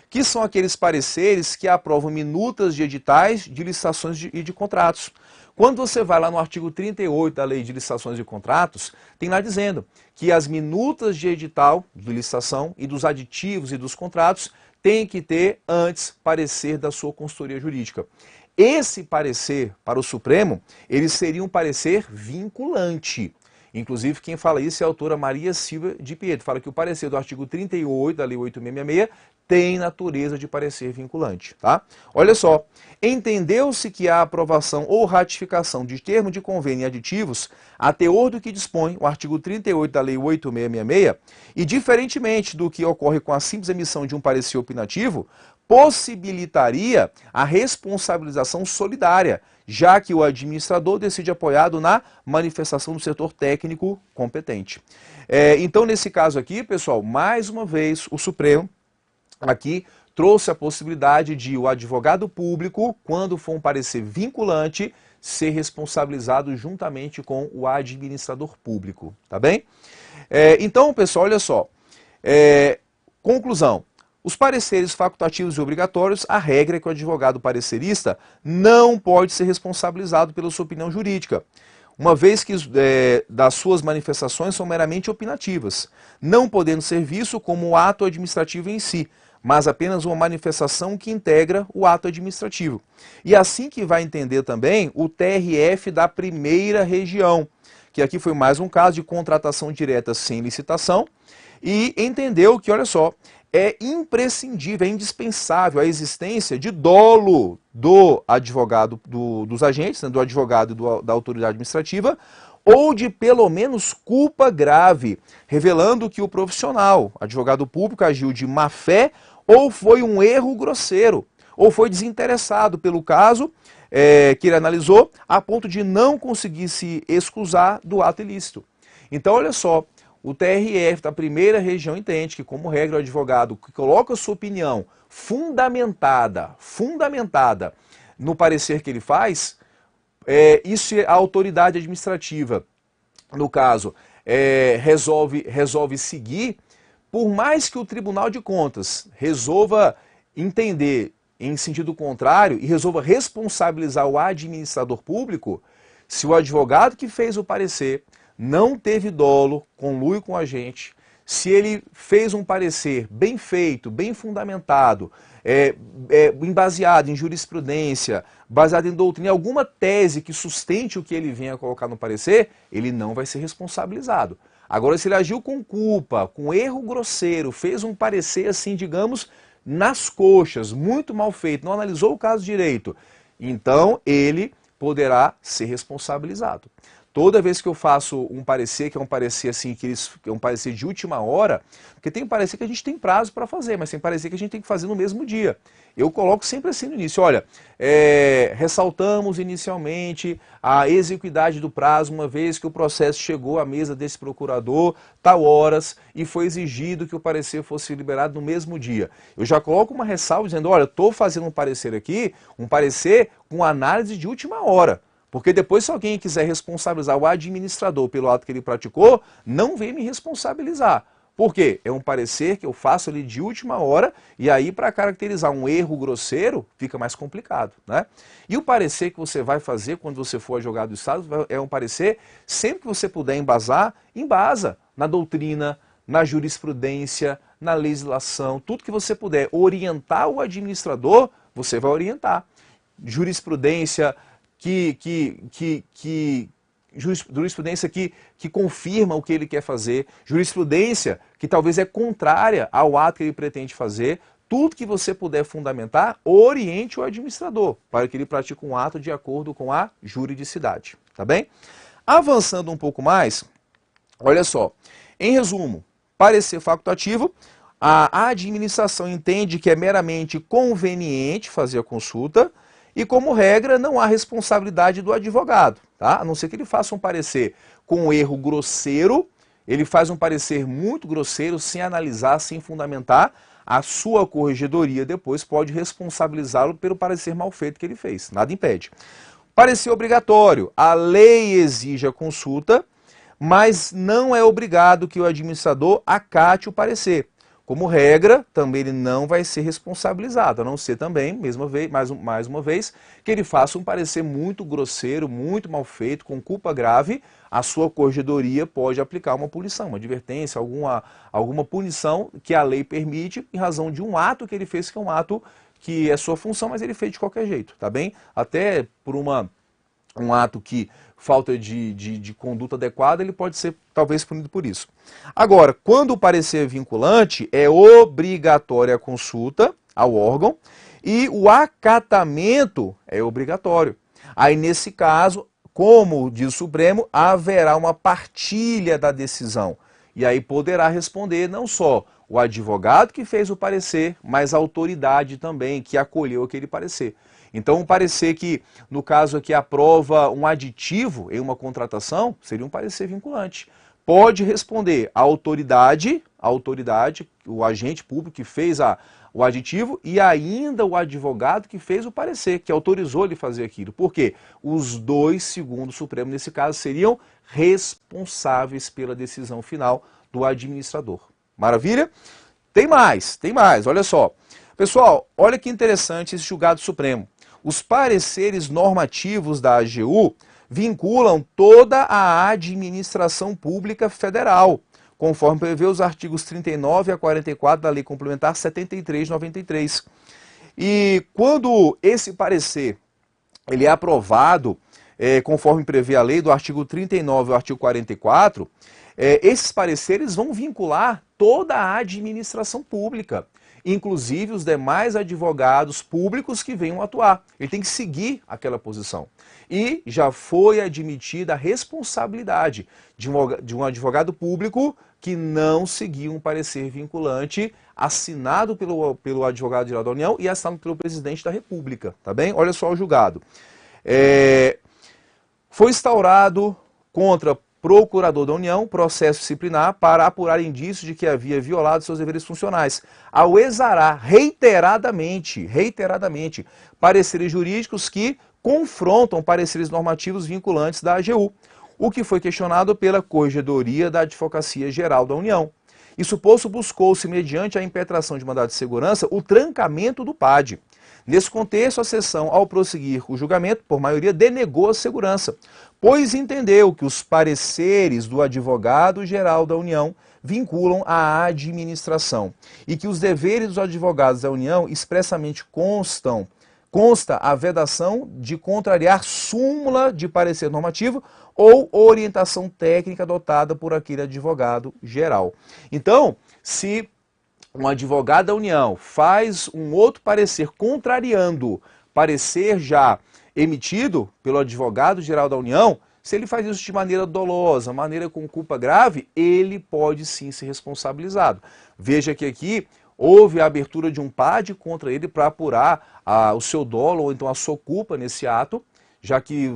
que são aqueles pareceres que aprovam minutas de editais, de licitações e de contratos. Quando você vai lá no artigo 38 da Lei de Licitações e Contratos, tem lá dizendo que as minutas de edital, de licitação e dos aditivos e dos contratos tem que ter antes parecer da sua consultoria jurídica. Esse parecer para o Supremo, ele seria um parecer vinculante. Inclusive, quem fala isso é a autora Maria Silva de Pietro. Fala que o parecer do artigo 38 da Lei 8666 tem natureza de parecer vinculante. Tá? Olha só, entendeu-se que a aprovação ou ratificação de termo de convênio e aditivos, a teor do que dispõe o artigo 38 da Lei 8666, e diferentemente do que ocorre com a simples emissão de um parecer opinativo, possibilitaria a responsabilização solidária, já que o administrador decide apoiado na manifestação do setor técnico competente. Então, nesse caso aqui, pessoal, mais uma vez, o Supremo aqui trouxe a possibilidade de o advogado público, quando for um parecer vinculante, ser responsabilizado juntamente com o administrador público, tá bem? Então, pessoal, olha só, conclusão. Os pareceres facultativos e obrigatórios, a regra é que o advogado parecerista não pode ser responsabilizado pela sua opinião jurídica, uma vez que das suas manifestações são meramente opinativas, não podendo ser visto como um ato administrativo em si, mas apenas uma manifestação que integra o ato administrativo. E assim que vai entender também o TRF da primeira região, que aqui foi mais um caso de contratação direta sem licitação, e entendeu que, olha só, é imprescindível, é indispensável a existência de dolo do advogado, dos agentes, né, do advogado e da autoridade administrativa, ou de pelo menos culpa grave, revelando que o profissional, advogado público, agiu de má fé ou foi um erro grosseiro, ou foi desinteressado pelo caso que ele analisou, a ponto de não conseguir se excusar do ato ilícito. Então, olha só, o TRF da primeira região entende que, como regra, o advogado que coloca a sua opinião fundamentada no parecer que ele faz, isso é a autoridade administrativa, no caso, resolve seguir, por mais que o Tribunal de Contas resolva entender em sentido contrário e resolva responsabilizar o administrador público, se o advogado que fez o parecer não teve dolo, conluio com a gente, se ele fez um parecer bem feito, bem fundamentado, baseado em jurisprudência, baseado em doutrina, alguma tese que sustente o que ele venha colocar no parecer, ele não vai ser responsabilizado. Agora, se ele agiu com culpa, com erro grosseiro, fez um parecer assim, digamos, nas coxas, muito mal feito, não analisou o caso direito, então ele poderá ser responsabilizado. Toda vez que eu faço um parecer, que é um parecer assim, que é um parecer de última hora, porque tem parecer que a gente tem prazo para fazer, mas tem parecer que a gente tem que fazer no mesmo dia. Eu coloco sempre assim no início, olha, ressaltamos inicialmente a exequidade do prazo, uma vez que o processo chegou à mesa desse procurador, tal horas, e foi exigido que o parecer fosse liberado no mesmo dia. Eu já coloco uma ressalva dizendo, olha, estou fazendo um parecer aqui, um parecer com análise de última hora. Porque depois, se alguém quiser responsabilizar o administrador pelo ato que ele praticou, não vem me responsabilizar. Por quê? É um parecer que eu faço ali de última hora, e aí para caracterizar um erro grosseiro, fica mais complicado, né? E o parecer que você vai fazer quando você for advogado do Estado é um parecer, sempre que você puder embasar, embasa na doutrina, na jurisprudência, na legislação, tudo que você puder orientar o administrador, você vai orientar. Jurisprudência jurisprudência que confirma o que ele quer fazer, jurisprudência que talvez é contrária ao ato que ele pretende fazer, tudo que você puder fundamentar, oriente o administrador, para que ele pratique um ato de acordo com a juridicidade, tá bem? Avançando um pouco mais, olha só, em resumo, parecer facultativo, a administração entende que é meramente conveniente fazer a consulta, e, como regra, não há responsabilidade do advogado, tá? A não ser que ele faça um parecer com um erro grosseiro, ele faz um parecer muito grosseiro, sem analisar, sem fundamentar, a sua corregedoria depois pode responsabilizá-lo pelo parecer mal feito que ele fez, nada impede. Parecer obrigatório, a lei exige a consulta, mas não é obrigado que o administrador acate o parecer. Como regra, também ele não vai ser responsabilizado, a não ser também, mais uma vez, que ele faça um parecer muito grosseiro, muito mal feito, com culpa grave, a sua corregedoria pode aplicar uma punição, uma advertência, alguma punição que a lei permite em razão de um ato que ele fez, que é um ato que é sua função, mas ele fez de qualquer jeito, tá bem? Até por um ato que falta de conduta adequada, ele pode ser talvez punido por isso. Agora, quando o parecer é vinculante, é obrigatória a consulta ao órgão e o acatamento é obrigatório. Aí, nesse caso, como diz o Supremo, haverá uma partilha da decisão. E aí poderá responder não só o advogado que fez o parecer, mas a autoridade também que acolheu aquele parecer. Então, um parecer que, no caso aqui, aprova um aditivo em uma contratação, seria um parecer vinculante. Pode responder a autoridade, o agente público que fez o aditivo e ainda o advogado que fez o parecer, que autorizou ele fazer aquilo. Por quê? Os dois, segundo o Supremo, nesse caso, seriam responsáveis pela decisão final do administrador. Maravilha? Tem mais, olha só. Pessoal, olha que interessante esse julgado supremo. Os pareceres normativos da AGU vinculam toda a administração pública federal, conforme prevê os artigos 39 a 44 da Lei Complementar 73/93. E quando esse parecer ele é aprovado, conforme prevê a lei do artigo 39 ao artigo 44, esses pareceres vão vincular toda a administração pública, inclusive os demais advogados públicos que venham atuar. Ele tem que seguir aquela posição. E já foi admitida a responsabilidade de um advogado público que não seguiu um parecer vinculante assinado pelo advogado-geral da União e assinado pelo presidente da República, tá bem? Olha só o julgado. Foi instaurado contra procurador da União processo disciplinar para apurar indícios de que havia violado seus deveres funcionais, ao exarar reiteradamente pareceres jurídicos que confrontam pareceres normativos vinculantes da AGU, o que foi questionado pela Corregedoria da Advocacia Geral da União. Isso posto, buscou-se, mediante a impetração de mandado de segurança, o trancamento do PAD. Nesse contexto, a seção, ao prosseguir o julgamento, por maioria, denegou a segurança, pois entendeu que os pareceres do advogado-geral da União vinculam a administração e que os deveres dos advogados da União expressamente consta a vedação de contrariar súmula de parecer normativo ou orientação técnica adotada por aquele advogado-geral. Então, se um advogado da União faz um outro parecer contrariando parecer já emitido pelo advogado-geral da União, Se ele faz isso de maneira dolosa, maneira com culpa grave, ele pode sim ser responsabilizado. Veja que aqui houve a abertura de um PAD contra ele para apurar o seu dolo ou então a sua culpa nesse ato, já que,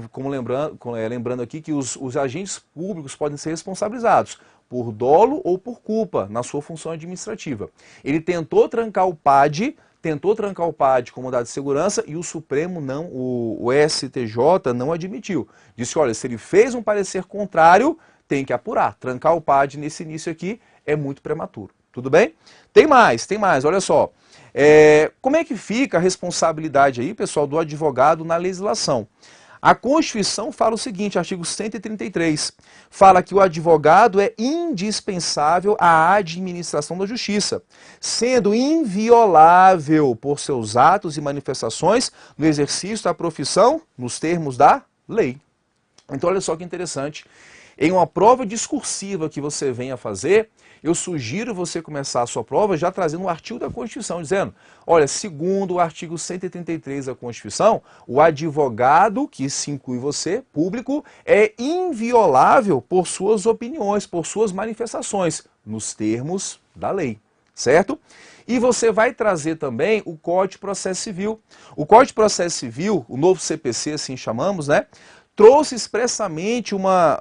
lembrando aqui, que os agentes públicos podem ser responsabilizados por dolo ou por culpa na sua função administrativa. Ele tentou trancar o PAD com mandado de segurança e o Supremo não, o STJ não admitiu. Disse, olha, se ele fez um parecer contrário, tem que apurar. Trancar o PAD nesse início aqui é muito prematuro. Tudo bem? Tem mais, olha só. Como é que fica a responsabilidade aí, pessoal, do advogado na legislação? A Constituição fala o seguinte, artigo 133, fala que o advogado é indispensável à administração da justiça, sendo inviolável por seus atos e manifestações no exercício da profissão nos termos da lei. Então olha só que interessante, em uma prova discursiva que você venha fazer, eu sugiro você começar a sua prova já trazendo um artigo da Constituição, dizendo, olha, segundo o artigo 133 da Constituição, o advogado, que se inclui você, público, é inviolável por suas opiniões, por suas manifestações, nos termos da lei, certo? E você vai trazer também o Código de Processo Civil. O Código de Processo Civil, o novo CPC, assim chamamos, né? Trouxe expressamente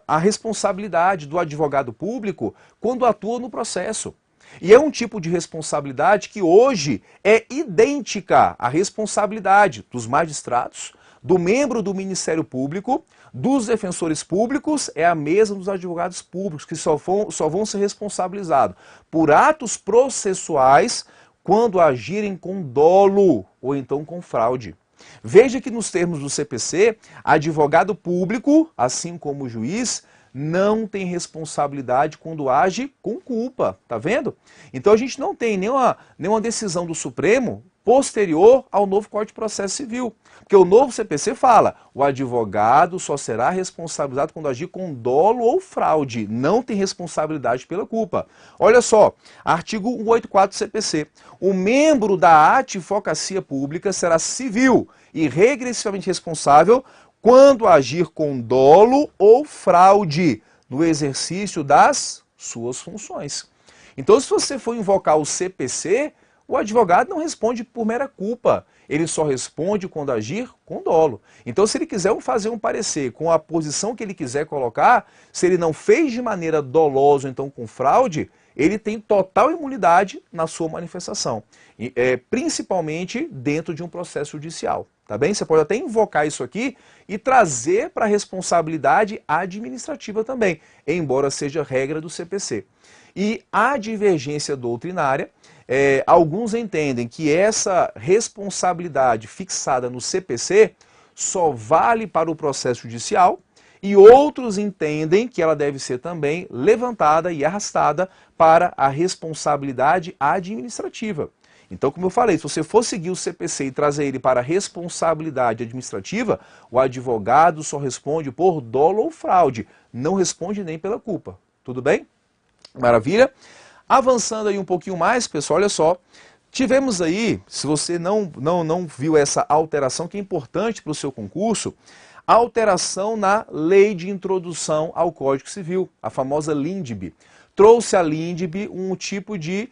a responsabilidade do advogado público quando atua no processo. E é um tipo de responsabilidade que hoje é idêntica à responsabilidade dos magistrados, do membro do Ministério Público, dos defensores públicos, é a mesma dos advogados públicos, que só vão ser responsabilizados por atos processuais quando agirem com dolo ou então com fraude. Veja que nos termos do CPC, advogado público, assim como o juiz, não tem responsabilidade quando age com culpa, tá vendo? Então a gente não tem nenhuma decisão do Supremo posterior ao novo Código de Processo Civil. Porque o novo CPC fala, o advogado só será responsabilizado quando agir com dolo ou fraude, não tem responsabilidade pela culpa. Olha só, artigo 184 do CPC, o membro da advocacia pública será civil e regressivamente responsável quando agir com dolo ou fraude no exercício das suas funções. Então, se você for invocar o CPC, o advogado não responde por mera culpa, ele só responde quando agir com dolo. Então, se ele quiser fazer um parecer com a posição que ele quiser colocar, se ele não fez de maneira dolosa, então com fraude, ele tem total imunidade na sua manifestação, principalmente dentro de um processo judicial. Tá bem? Você pode até invocar isso aqui e trazer para a responsabilidade administrativa também, embora seja regra do CPC. E a divergência doutrinária, alguns entendem que essa responsabilidade fixada no CPC só vale para o processo judicial e outros entendem que ela deve ser também levantada e arrastada para a responsabilidade administrativa. Então, como eu falei, se você for seguir o CPC e trazer ele para a responsabilidade administrativa, o advogado só responde por dolo ou fraude, não responde nem pela culpa. Tudo bem? Maravilha? Avançando aí um pouquinho mais, pessoal, olha só. Tivemos aí, se você não viu essa alteração, que é importante para o seu concurso, a alteração na Lei de Introdução ao Código Civil, a famosa LINDB. Trouxe a LINDB um tipo de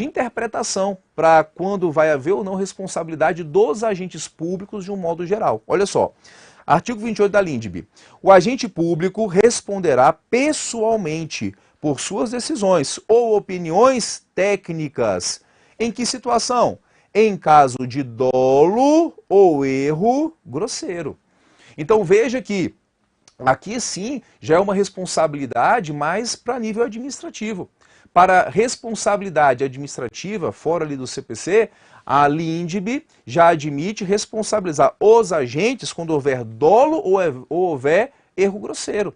interpretação para quando vai haver ou não responsabilidade dos agentes públicos de um modo geral. Olha só, artigo 28 da LINDB. O agente público responderá pessoalmente por suas decisões ou opiniões técnicas. Em que situação? Em caso de dolo ou erro grosseiro. Então veja que aqui sim já é uma responsabilidade mais para nível administrativo. Para responsabilidade administrativa, fora ali do CPC, a LINDB já admite responsabilizar os agentes quando houver dolo ou houver erro grosseiro.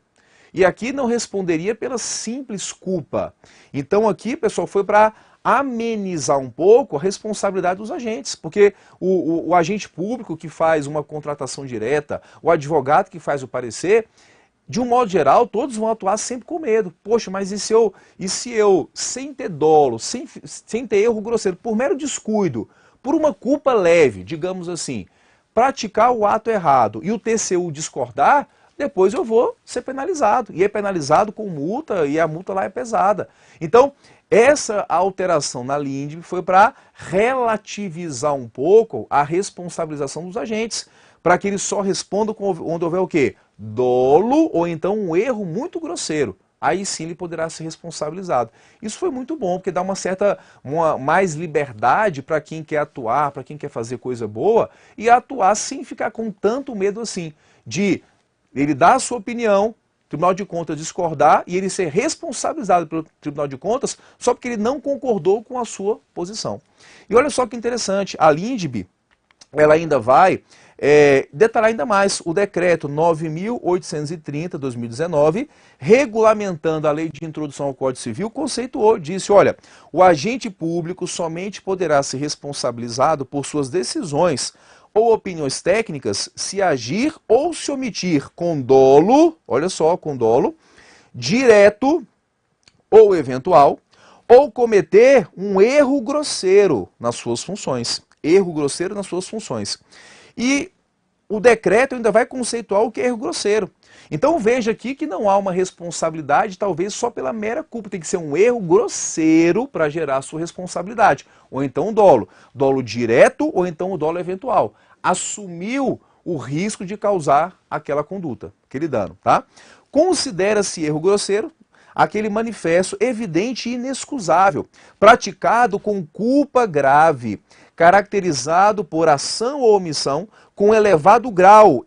E aqui não responderia pela simples culpa. Então aqui, pessoal, foi para amenizar um pouco a responsabilidade dos agentes, porque o agente público que faz uma contratação direta, o advogado que faz o parecer, de um modo geral, todos vão atuar sempre com medo. Poxa, mas e se eu sem ter dolo, sem ter erro grosseiro, por mero descuido, por uma culpa leve, digamos assim, praticar o ato errado e o TCU discordar, depois eu vou ser penalizado. E é penalizado com multa, e a multa lá é pesada. Então, essa alteração na LINDB foi para relativizar um pouco a responsabilização dos agentes, para que eles só respondam quando houver o quê? Dolo ou então um erro muito grosseiro. Aí sim ele poderá ser responsabilizado. Isso foi muito bom, porque dá mais liberdade para quem quer atuar, para quem quer fazer coisa boa, e atuar sem ficar com tanto medo assim, de ele dar a sua opinião, o Tribunal de Contas discordar e ele ser responsabilizado pelo Tribunal de Contas só porque ele não concordou com a sua posição. E olha só que interessante, a LINDB, ela ainda vai detalhar ainda mais o decreto 9.830/2019, regulamentando a lei de introdução ao Código Civil, conceituou, disse, olha, o agente público somente poderá ser responsabilizado por suas decisões ou opiniões técnicas se agir ou se omitir com dolo, olha só, com dolo, direto ou eventual, ou cometer um erro grosseiro nas suas funções. Erro grosseiro nas suas funções. E o decreto ainda vai conceituar o que é erro grosseiro. Então veja aqui que não há uma responsabilidade, talvez só pela mera culpa. Tem que ser um erro grosseiro para gerar a sua responsabilidade. Ou então o dolo. Dolo direto ou então o dolo eventual. Assumiu o risco de causar aquela conduta, aquele dano, tá? Considera-se erro grosseiro aquele manifesto evidente e inexcusável, praticado com culpa grave, caracterizado por ação ou omissão com elevado grau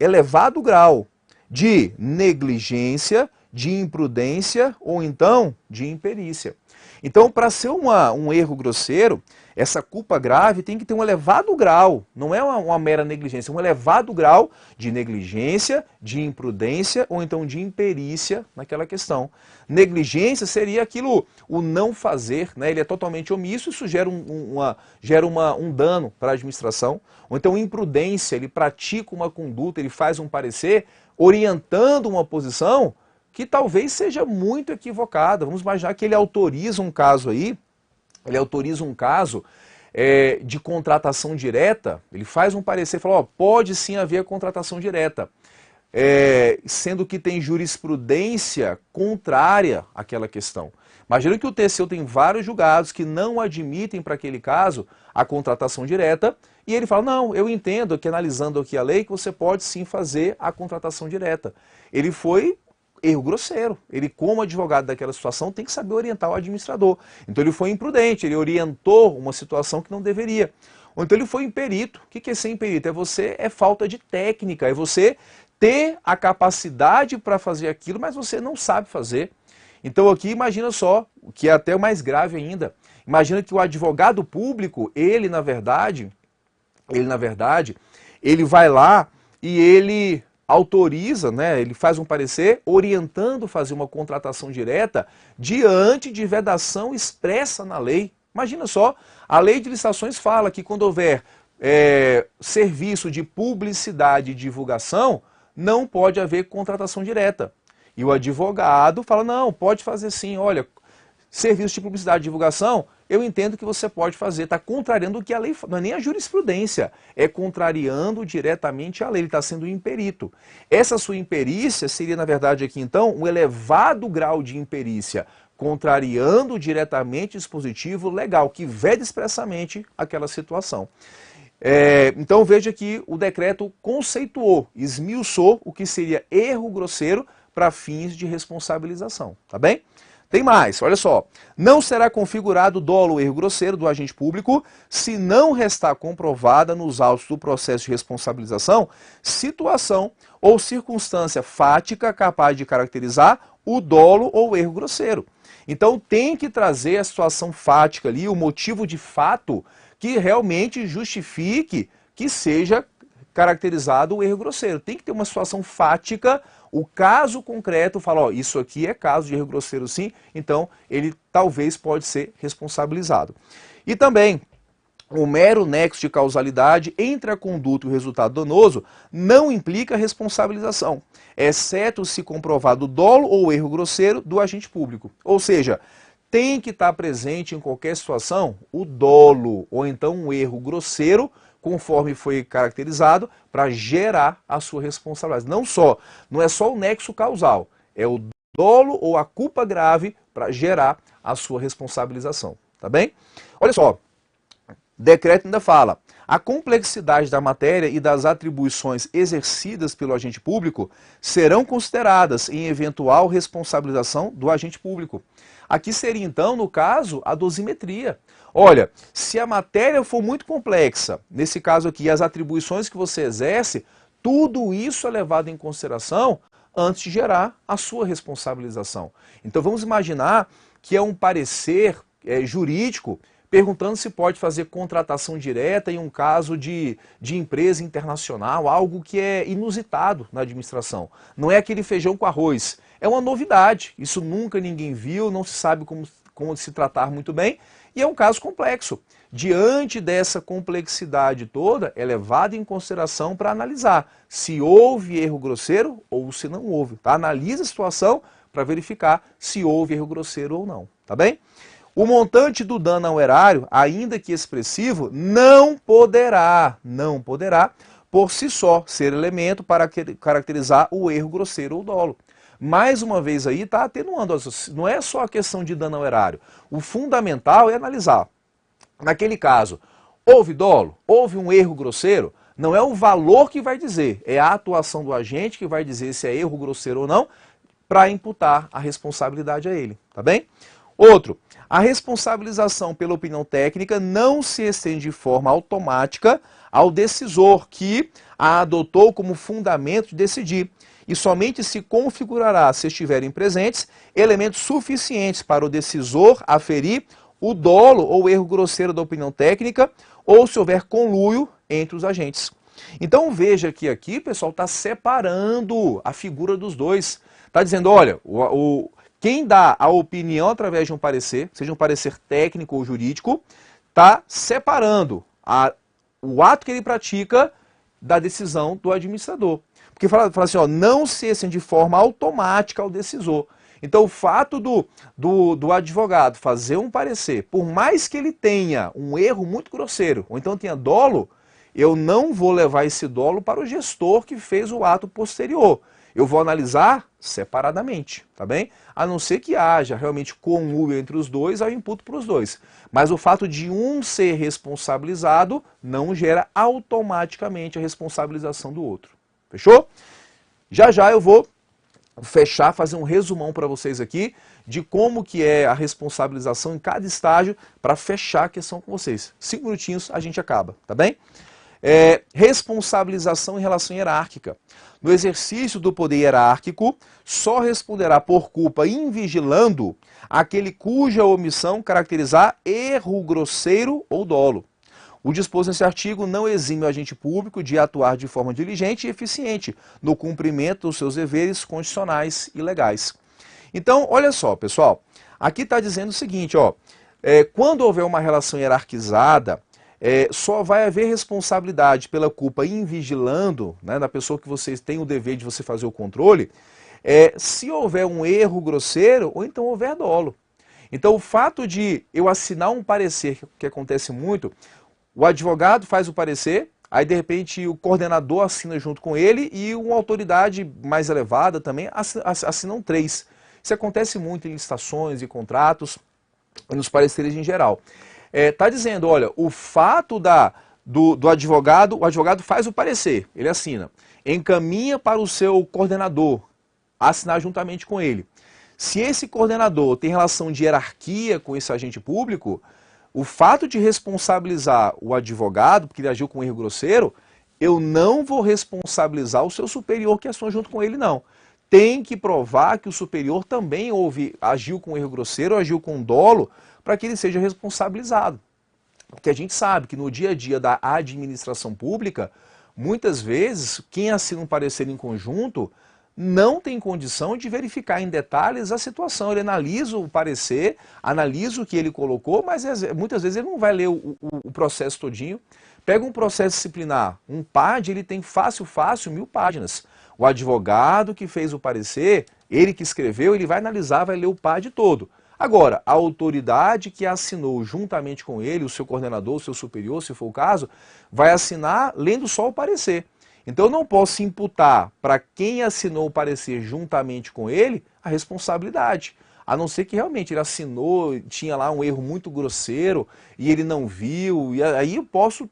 de negligência, de imprudência ou então de imperícia. Então, para ser um erro grosseiro, essa culpa grave tem que ter um elevado grau, não é uma mera negligência, é um elevado grau de negligência, de imprudência ou então de imperícia naquela questão. Negligência seria aquilo, o não fazer, né? Ele é totalmente omisso, isso gera um dano para a administração. Ou então imprudência, ele pratica uma conduta, ele faz um parecer orientando uma posição que talvez seja muito equivocada. Vamos imaginar que ele autoriza um caso aí, de contratação direta, ele faz um parecer e fala, ó, pode sim haver contratação direta, sendo que tem jurisprudência contrária àquela questão. Imagina que o TCU tem vários julgados que não admitem para aquele caso a contratação direta, e ele fala, não, eu entendo que analisando aqui a lei que você pode sim fazer a contratação direta. Ele foi erro grosseiro. Ele, como advogado daquela situação, tem que saber orientar o administrador. Então ele foi imprudente, ele orientou uma situação que não deveria. Ou então ele foi imperito. O que é ser imperito? É falta de técnica, é você ter a capacidade para fazer aquilo, mas você não sabe fazer. Então aqui imagina só, o que é até mais grave ainda, imagina que o advogado público, ele na verdade, ele vai lá e ele autoriza, né, ele faz um parecer orientando fazer uma contratação direta diante de vedação expressa na lei. Imagina só, a lei de licitações fala que quando houver serviço de publicidade e divulgação, não pode haver contratação direta. E o advogado fala, não, pode fazer sim, olha, serviço de publicidade e divulgação, eu entendo que você pode fazer, está contrariando o que a lei fala, não é nem a jurisprudência, é contrariando diretamente a lei, ele está sendo imperito. Essa sua imperícia seria, na verdade, aqui então, um elevado grau de imperícia, contrariando diretamente o dispositivo legal, que veda expressamente aquela situação. Então veja que o decreto conceituou, esmiuçou o que seria erro grosseiro para fins de responsabilização, tá bem? Tem mais, olha só, não será configurado dolo ou erro grosseiro do agente público se não restar comprovada nos autos do processo de responsabilização situação ou circunstância fática capaz de caracterizar o dolo ou erro grosseiro. Então tem que trazer a situação fática ali, o motivo de fato que realmente justifique que seja caracterizado o erro grosseiro. Tem que ter uma situação fática, o caso concreto fala, ó, isso aqui é caso de erro grosseiro sim, então ele talvez pode ser responsabilizado. E também, o mero nexo de causalidade entre a conduta e o resultado danoso não implica responsabilização, exceto se comprovado o dolo ou erro grosseiro do agente público. Ou seja, tem que estar presente em qualquer situação o dolo ou então um erro grosseiro conforme foi caracterizado, para gerar a sua responsabilidade. Não é só o nexo causal, é o dolo ou a culpa grave para gerar a sua responsabilização, tá bem? Olha só, o decreto ainda fala: a complexidade da matéria e das atribuições exercidas pelo agente público serão consideradas em eventual responsabilização do agente público. Aqui seria, então, no caso, a dosimetria. Olha, se a matéria for muito complexa, nesse caso aqui, as atribuições que você exerce, tudo isso é levado em consideração antes de gerar a sua responsabilização. Então vamos imaginar que é um parecer jurídico perguntando se pode fazer contratação direta em um caso de empresa internacional, algo que é inusitado na administração. Não é aquele feijão com arroz, é uma novidade, isso nunca ninguém viu, não se sabe como se tratar muito bem, e é um caso complexo. Diante dessa complexidade toda, é levado em consideração para analisar se houve erro grosseiro ou se não houve. Tá? Analisa a situação para verificar se houve erro grosseiro ou não. Tá bem? O montante do dano ao erário, ainda que expressivo, não poderá, por si só, ser elemento para caracterizar o erro grosseiro ou dolo. Mais uma vez aí está atenuando, não é só a questão de dano ao erário. O fundamental é analisar. Naquele caso, houve dolo, houve um erro grosseiro, não é o valor que vai dizer, é a atuação do agente que vai dizer se é erro grosseiro ou não, para imputar a responsabilidade a ele, tá bem? Outro, a responsabilização pela opinião técnica não se estende de forma automática ao decisor que a adotou como fundamento de decidir, e somente se configurará, se estiverem presentes, elementos suficientes para o decisor aferir o dolo ou erro grosseiro da opinião técnica, ou se houver conluio entre os agentes. Então veja que aqui, pessoal, está separando a figura dos dois. Está dizendo, olha, quem dá a opinião através de um parecer, seja um parecer técnico ou jurídico, está separando o ato que ele pratica da decisão do administrador. Porque fala assim, ó, não se estende de forma automática ao decisor. Então o fato do advogado fazer um parecer, por mais que ele tenha um erro muito grosseiro, ou então tenha dolo, eu não vou levar esse dolo para o gestor que fez o ato posterior. Eu vou analisar separadamente, tá bem? A não ser que haja realmente conluio entre os dois, eu imputo para os dois. Mas o fato de um ser responsabilizado não gera automaticamente a responsabilização do outro. Fechou? Já já eu vou fechar, fazer um resumão para vocês aqui de como que é a responsabilização em cada estágio para fechar a questão com vocês. 5 minutinhos a gente acaba, tá bem? Responsabilização em relação hierárquica. No exercício do poder hierárquico, só responderá por culpa invigilando aquele cuja omissão caracterizar erro grosseiro ou dolo. O disposto nesse artigo não exime o agente público de atuar de forma diligente e eficiente no cumprimento dos seus deveres constitucionais e legais. Então, olha só, pessoal, aqui está dizendo o seguinte, ó, quando houver uma relação hierarquizada, só vai haver responsabilidade pela culpa invigilando, né, da pessoa que vocês têm o dever de você fazer o controle, se houver um erro grosseiro ou então houver dolo. Então o fato de eu assinar um parecer, que acontece muito, o advogado faz o parecer, aí de repente o coordenador assina junto com ele e uma autoridade mais elevada também assinam 3. Isso acontece muito em licitações e contratos, e nos pareceres em geral. Está dizendo, olha, o fato do advogado, o advogado faz o parecer, ele assina, encaminha para o seu coordenador assinar juntamente com ele. Se esse coordenador tem relação de hierarquia com esse agente público, o fato de responsabilizar o advogado, porque ele agiu com erro grosseiro, eu não vou responsabilizar o seu superior que assinou junto com ele, não. Tem que provar que o superior também agiu com erro grosseiro, agiu com dolo, para que ele seja responsabilizado. Porque a gente sabe que no dia a dia da administração pública, muitas vezes, quem assina um parecer em conjunto não tem condição de verificar em detalhes a situação. Ele analisa o parecer, analisa o que ele colocou, mas muitas vezes ele não vai ler o processo todinho. Pega um processo disciplinar, um PAD, ele tem fácil 1000 páginas. O advogado que fez o parecer, ele que escreveu, ele vai analisar, vai ler o PAD todo. Agora, a autoridade que assinou juntamente com ele, o seu coordenador, o seu superior, se for o caso, vai assinar lendo só o parecer. Então eu não posso imputar para quem assinou o parecer juntamente com ele a responsabilidade. A não ser que realmente ele assinou, tinha lá um erro muito grosseiro e ele não viu, e aí eu posso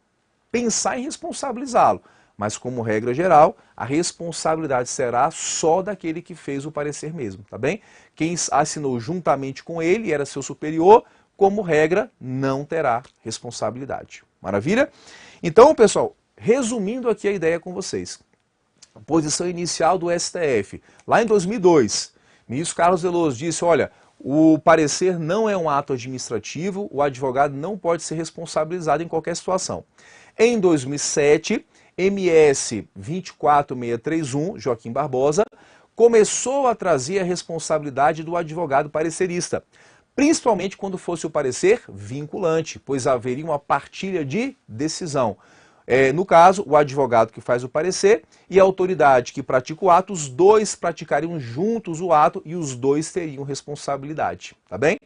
pensar em responsabilizá-lo. Mas como regra geral, a responsabilidade será só daquele que fez o parecer mesmo, tá bem? Quem assinou juntamente com ele, era seu superior, como regra, não terá responsabilidade. Maravilha? Então, pessoal, resumindo aqui a ideia com vocês. A posição inicial do STF, lá em 2002, o ministro Carlos Veloso disse, olha, o parecer não é um ato administrativo, o advogado não pode ser responsabilizado em qualquer situação. Em 2007, MS 24631, Joaquim Barbosa, começou a trazer a responsabilidade do advogado parecerista, principalmente quando fosse o parecer vinculante, pois haveria uma partilha de decisão. No caso, o advogado que faz o parecer e a autoridade que pratica o ato, os dois praticariam juntos o ato e os dois teriam responsabilidade, tá bem?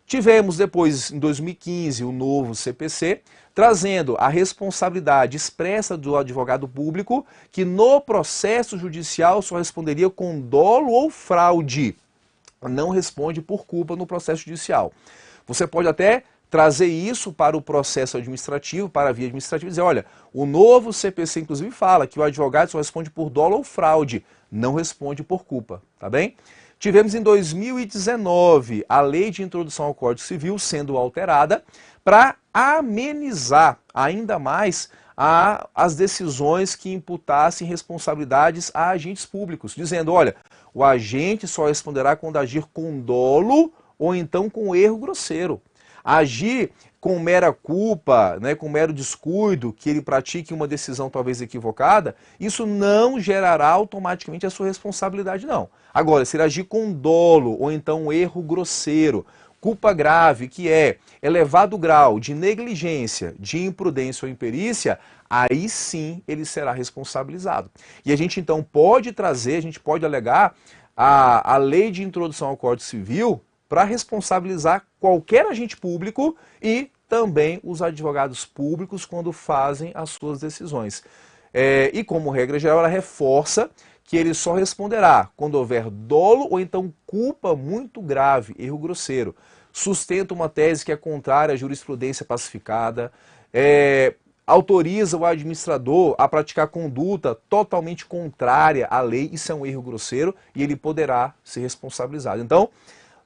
Tivemos depois, em 2015, o novo CPC, trazendo a responsabilidade expressa do advogado público, que no processo judicial só responderia com dolo ou fraude, não responde por culpa no processo judicial. Você pode até trazer isso para o processo administrativo, para a via administrativa, e dizer, olha, o novo CPC inclusive fala que o advogado só responde por dolo ou fraude, não responde por culpa, tá bem? Tivemos em 2019 a lei de introdução ao Código Civil sendo alterada para amenizar ainda mais as decisões que imputassem responsabilidades a agentes públicos, dizendo, olha, o agente só responderá quando agir com dolo ou então com erro grosseiro. Agir com mera culpa, né, com mero descuido, que ele pratique uma decisão talvez equivocada, isso não gerará automaticamente a sua responsabilidade, não. Agora, se ele agir com dolo ou então um erro grosseiro, culpa grave, que é elevado grau de negligência, de imprudência ou imperícia, aí sim ele será responsabilizado. E a gente então pode trazer, a gente pode alegar a lei de introdução ao Código Civil para responsabilizar qualquer agente público e também os advogados públicos quando fazem as suas decisões. E como regra geral, ela reforça que ele só responderá quando houver dolo ou então culpa muito grave, erro grosseiro. Sustenta uma tese que é contrária à jurisprudência pacificada, autoriza o administrador a praticar conduta totalmente contrária à lei, isso é um erro grosseiro e ele poderá ser responsabilizado. Então,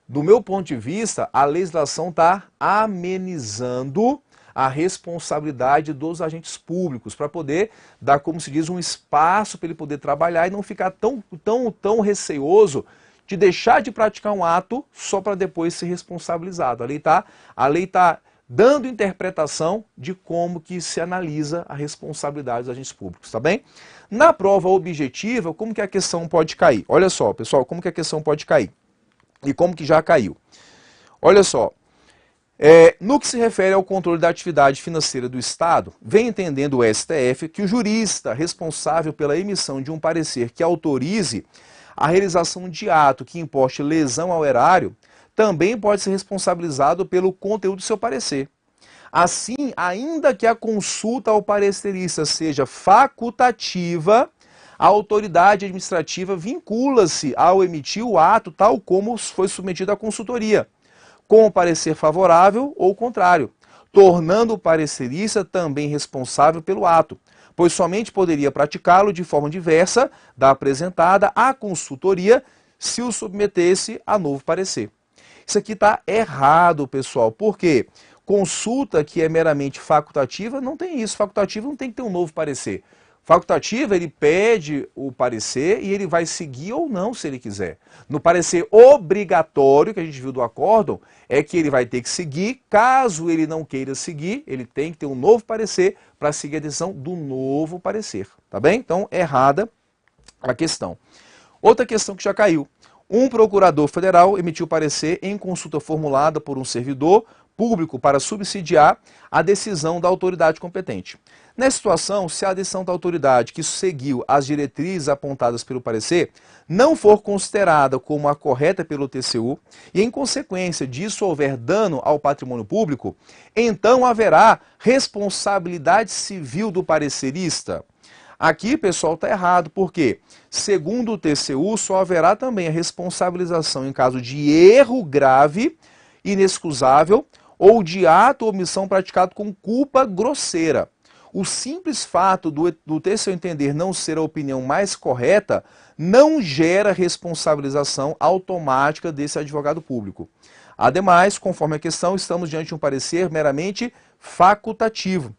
do meu ponto de vista, a legislação está amenizando a responsabilidade dos agentes públicos, para poder dar, como se diz, um espaço para ele poder trabalhar e não ficar tão receoso de deixar de praticar um ato só para depois ser responsabilizado. A lei tá dando interpretação de como que se analisa a responsabilidade dos agentes públicos, tá bem? Na prova objetiva, como que a questão pode cair? Olha só, pessoal, como que a questão pode cair? E como que já caiu. Olha só, no que se refere ao controle da atividade financeira do Estado, vem entendendo o STF que o jurista responsável pela emissão de um parecer que autorize a realização de ato que importe lesão ao erário, também pode ser responsabilizado pelo conteúdo do seu parecer. Assim, ainda que a consulta ao parecerista seja facultativa, a autoridade administrativa vincula-se ao emitir o ato tal como foi submetido à consultoria, com o parecer favorável ou contrário, tornando o parecerista também responsável pelo ato, pois somente poderia praticá-lo de forma diversa da apresentada à consultoria se o submetesse a novo parecer. Isso aqui está errado, pessoal, porque consulta que é meramente facultativa não tem isso, facultativa não tem que ter um novo parecer. Facultativa, ele pede o parecer e ele vai seguir ou não, se ele quiser. No parecer obrigatório, que a gente viu do acórdão, é que ele vai ter que seguir. Caso ele não queira seguir, ele tem que ter um novo parecer para seguir a decisão do novo parecer. Tá bem? Então, errada a questão. Outra questão que já caiu. Um procurador federal emitiu parecer em consulta formulada por um servidor público para subsidiar a decisão da autoridade competente. Nessa situação, se a decisão da autoridade que seguiu as diretrizes apontadas pelo parecer não for considerada como a correta pelo TCU e, em consequência disso, houver dano ao patrimônio público, então haverá responsabilidade civil do parecerista. Aqui, pessoal, está errado, porque, segundo o TCU, só haverá também a responsabilização em caso de erro grave, inexcusável, ou de ato ou omissão praticado com culpa grosseira. O simples fato do TCU entender não ser a opinião mais correta não gera responsabilização automática desse advogado público. Ademais, conforme a questão, estamos diante de um parecer meramente facultativo.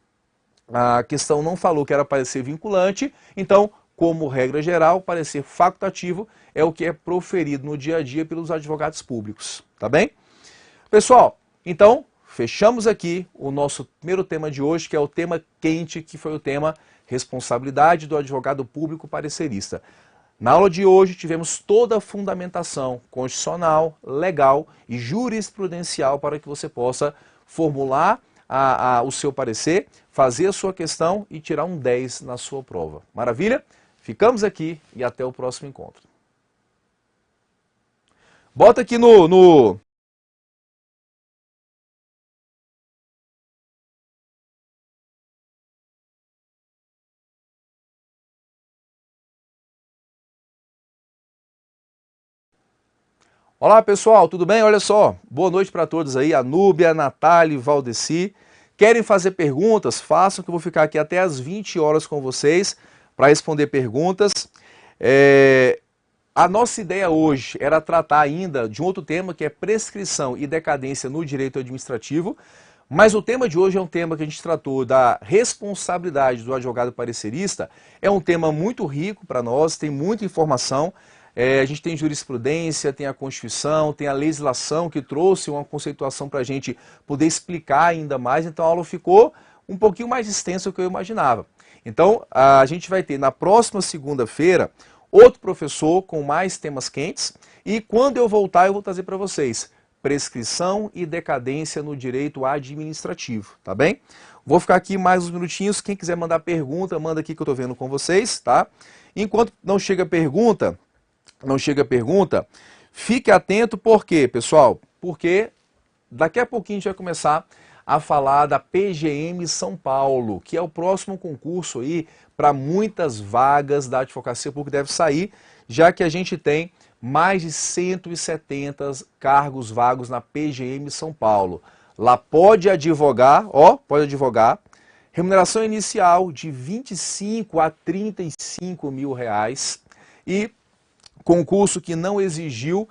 A questão não falou que era parecer vinculante, então, como regra geral, parecer facultativo é o que é proferido no dia a dia pelos advogados públicos, tá bem? Pessoal, então, fechamos aqui o nosso primeiro tema de hoje, que é o tema quente, que foi o tema responsabilidade do advogado público parecerista. Na aula de hoje tivemos toda a fundamentação constitucional, legal e jurisprudencial para que você possa formular o seu parecer, fazer a sua questão e tirar um 10 na sua prova. Maravilha? Ficamos aqui e até o próximo encontro. Bota aqui no... Olá pessoal, tudo bem? Olha só, boa noite para todos aí, a Núbia, Natália, Valdeci. Querem fazer perguntas? Façam que eu vou ficar aqui até às 20 horas com vocês para responder perguntas. A nossa ideia hoje era tratar ainda de um outro tema que é prescrição e decadência no direito administrativo, mas o tema de hoje é um tema que a gente tratou da responsabilidade do advogado parecerista, é um tema muito rico para nós, tem muita informação. A gente tem jurisprudência, tem a Constituição, tem a legislação que trouxe uma conceituação para a gente poder explicar ainda mais, então a aula ficou um pouquinho mais extensa do que eu imaginava. Então a gente vai ter na próxima segunda-feira outro professor com mais temas quentes e quando eu voltar eu vou trazer para vocês prescrição e decadência no direito administrativo, tá bem? Vou ficar aqui mais uns minutinhos, quem quiser mandar pergunta, manda aqui que eu estou vendo com vocês, tá? Enquanto não chega pergunta, fique atento, por quê, pessoal? Porque daqui a pouquinho a gente vai começar a falar da PGM São Paulo, que é o próximo concurso aí para muitas vagas da advocacia pública que deve sair, já que a gente tem mais de 170 cargos vagos na PGM São Paulo. Lá pode advogar, remuneração inicial de 25 a 35 mil reais e concurso que não exigiu,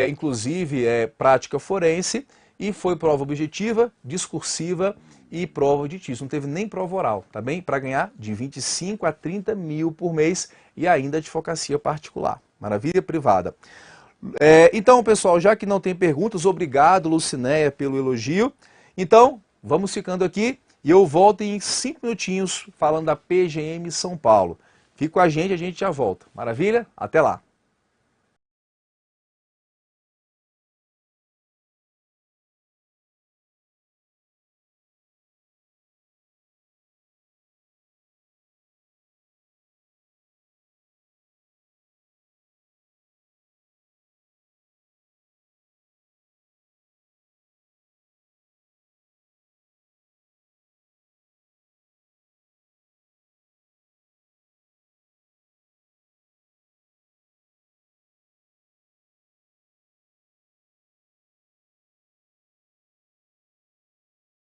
inclusive, prática forense e foi prova objetiva, discursiva e prova auditiva. Não teve nem prova oral, tá bem? Para ganhar de 25 a 30 mil por mês e ainda advocacia particular. Maravilha privada. Então, pessoal, já que não tem perguntas, obrigado, Lucinéia, pelo elogio. Então, vamos ficando aqui e eu volto em 5 minutinhos falando da PGM São Paulo. Fique com a gente já volta. Maravilha? Até lá.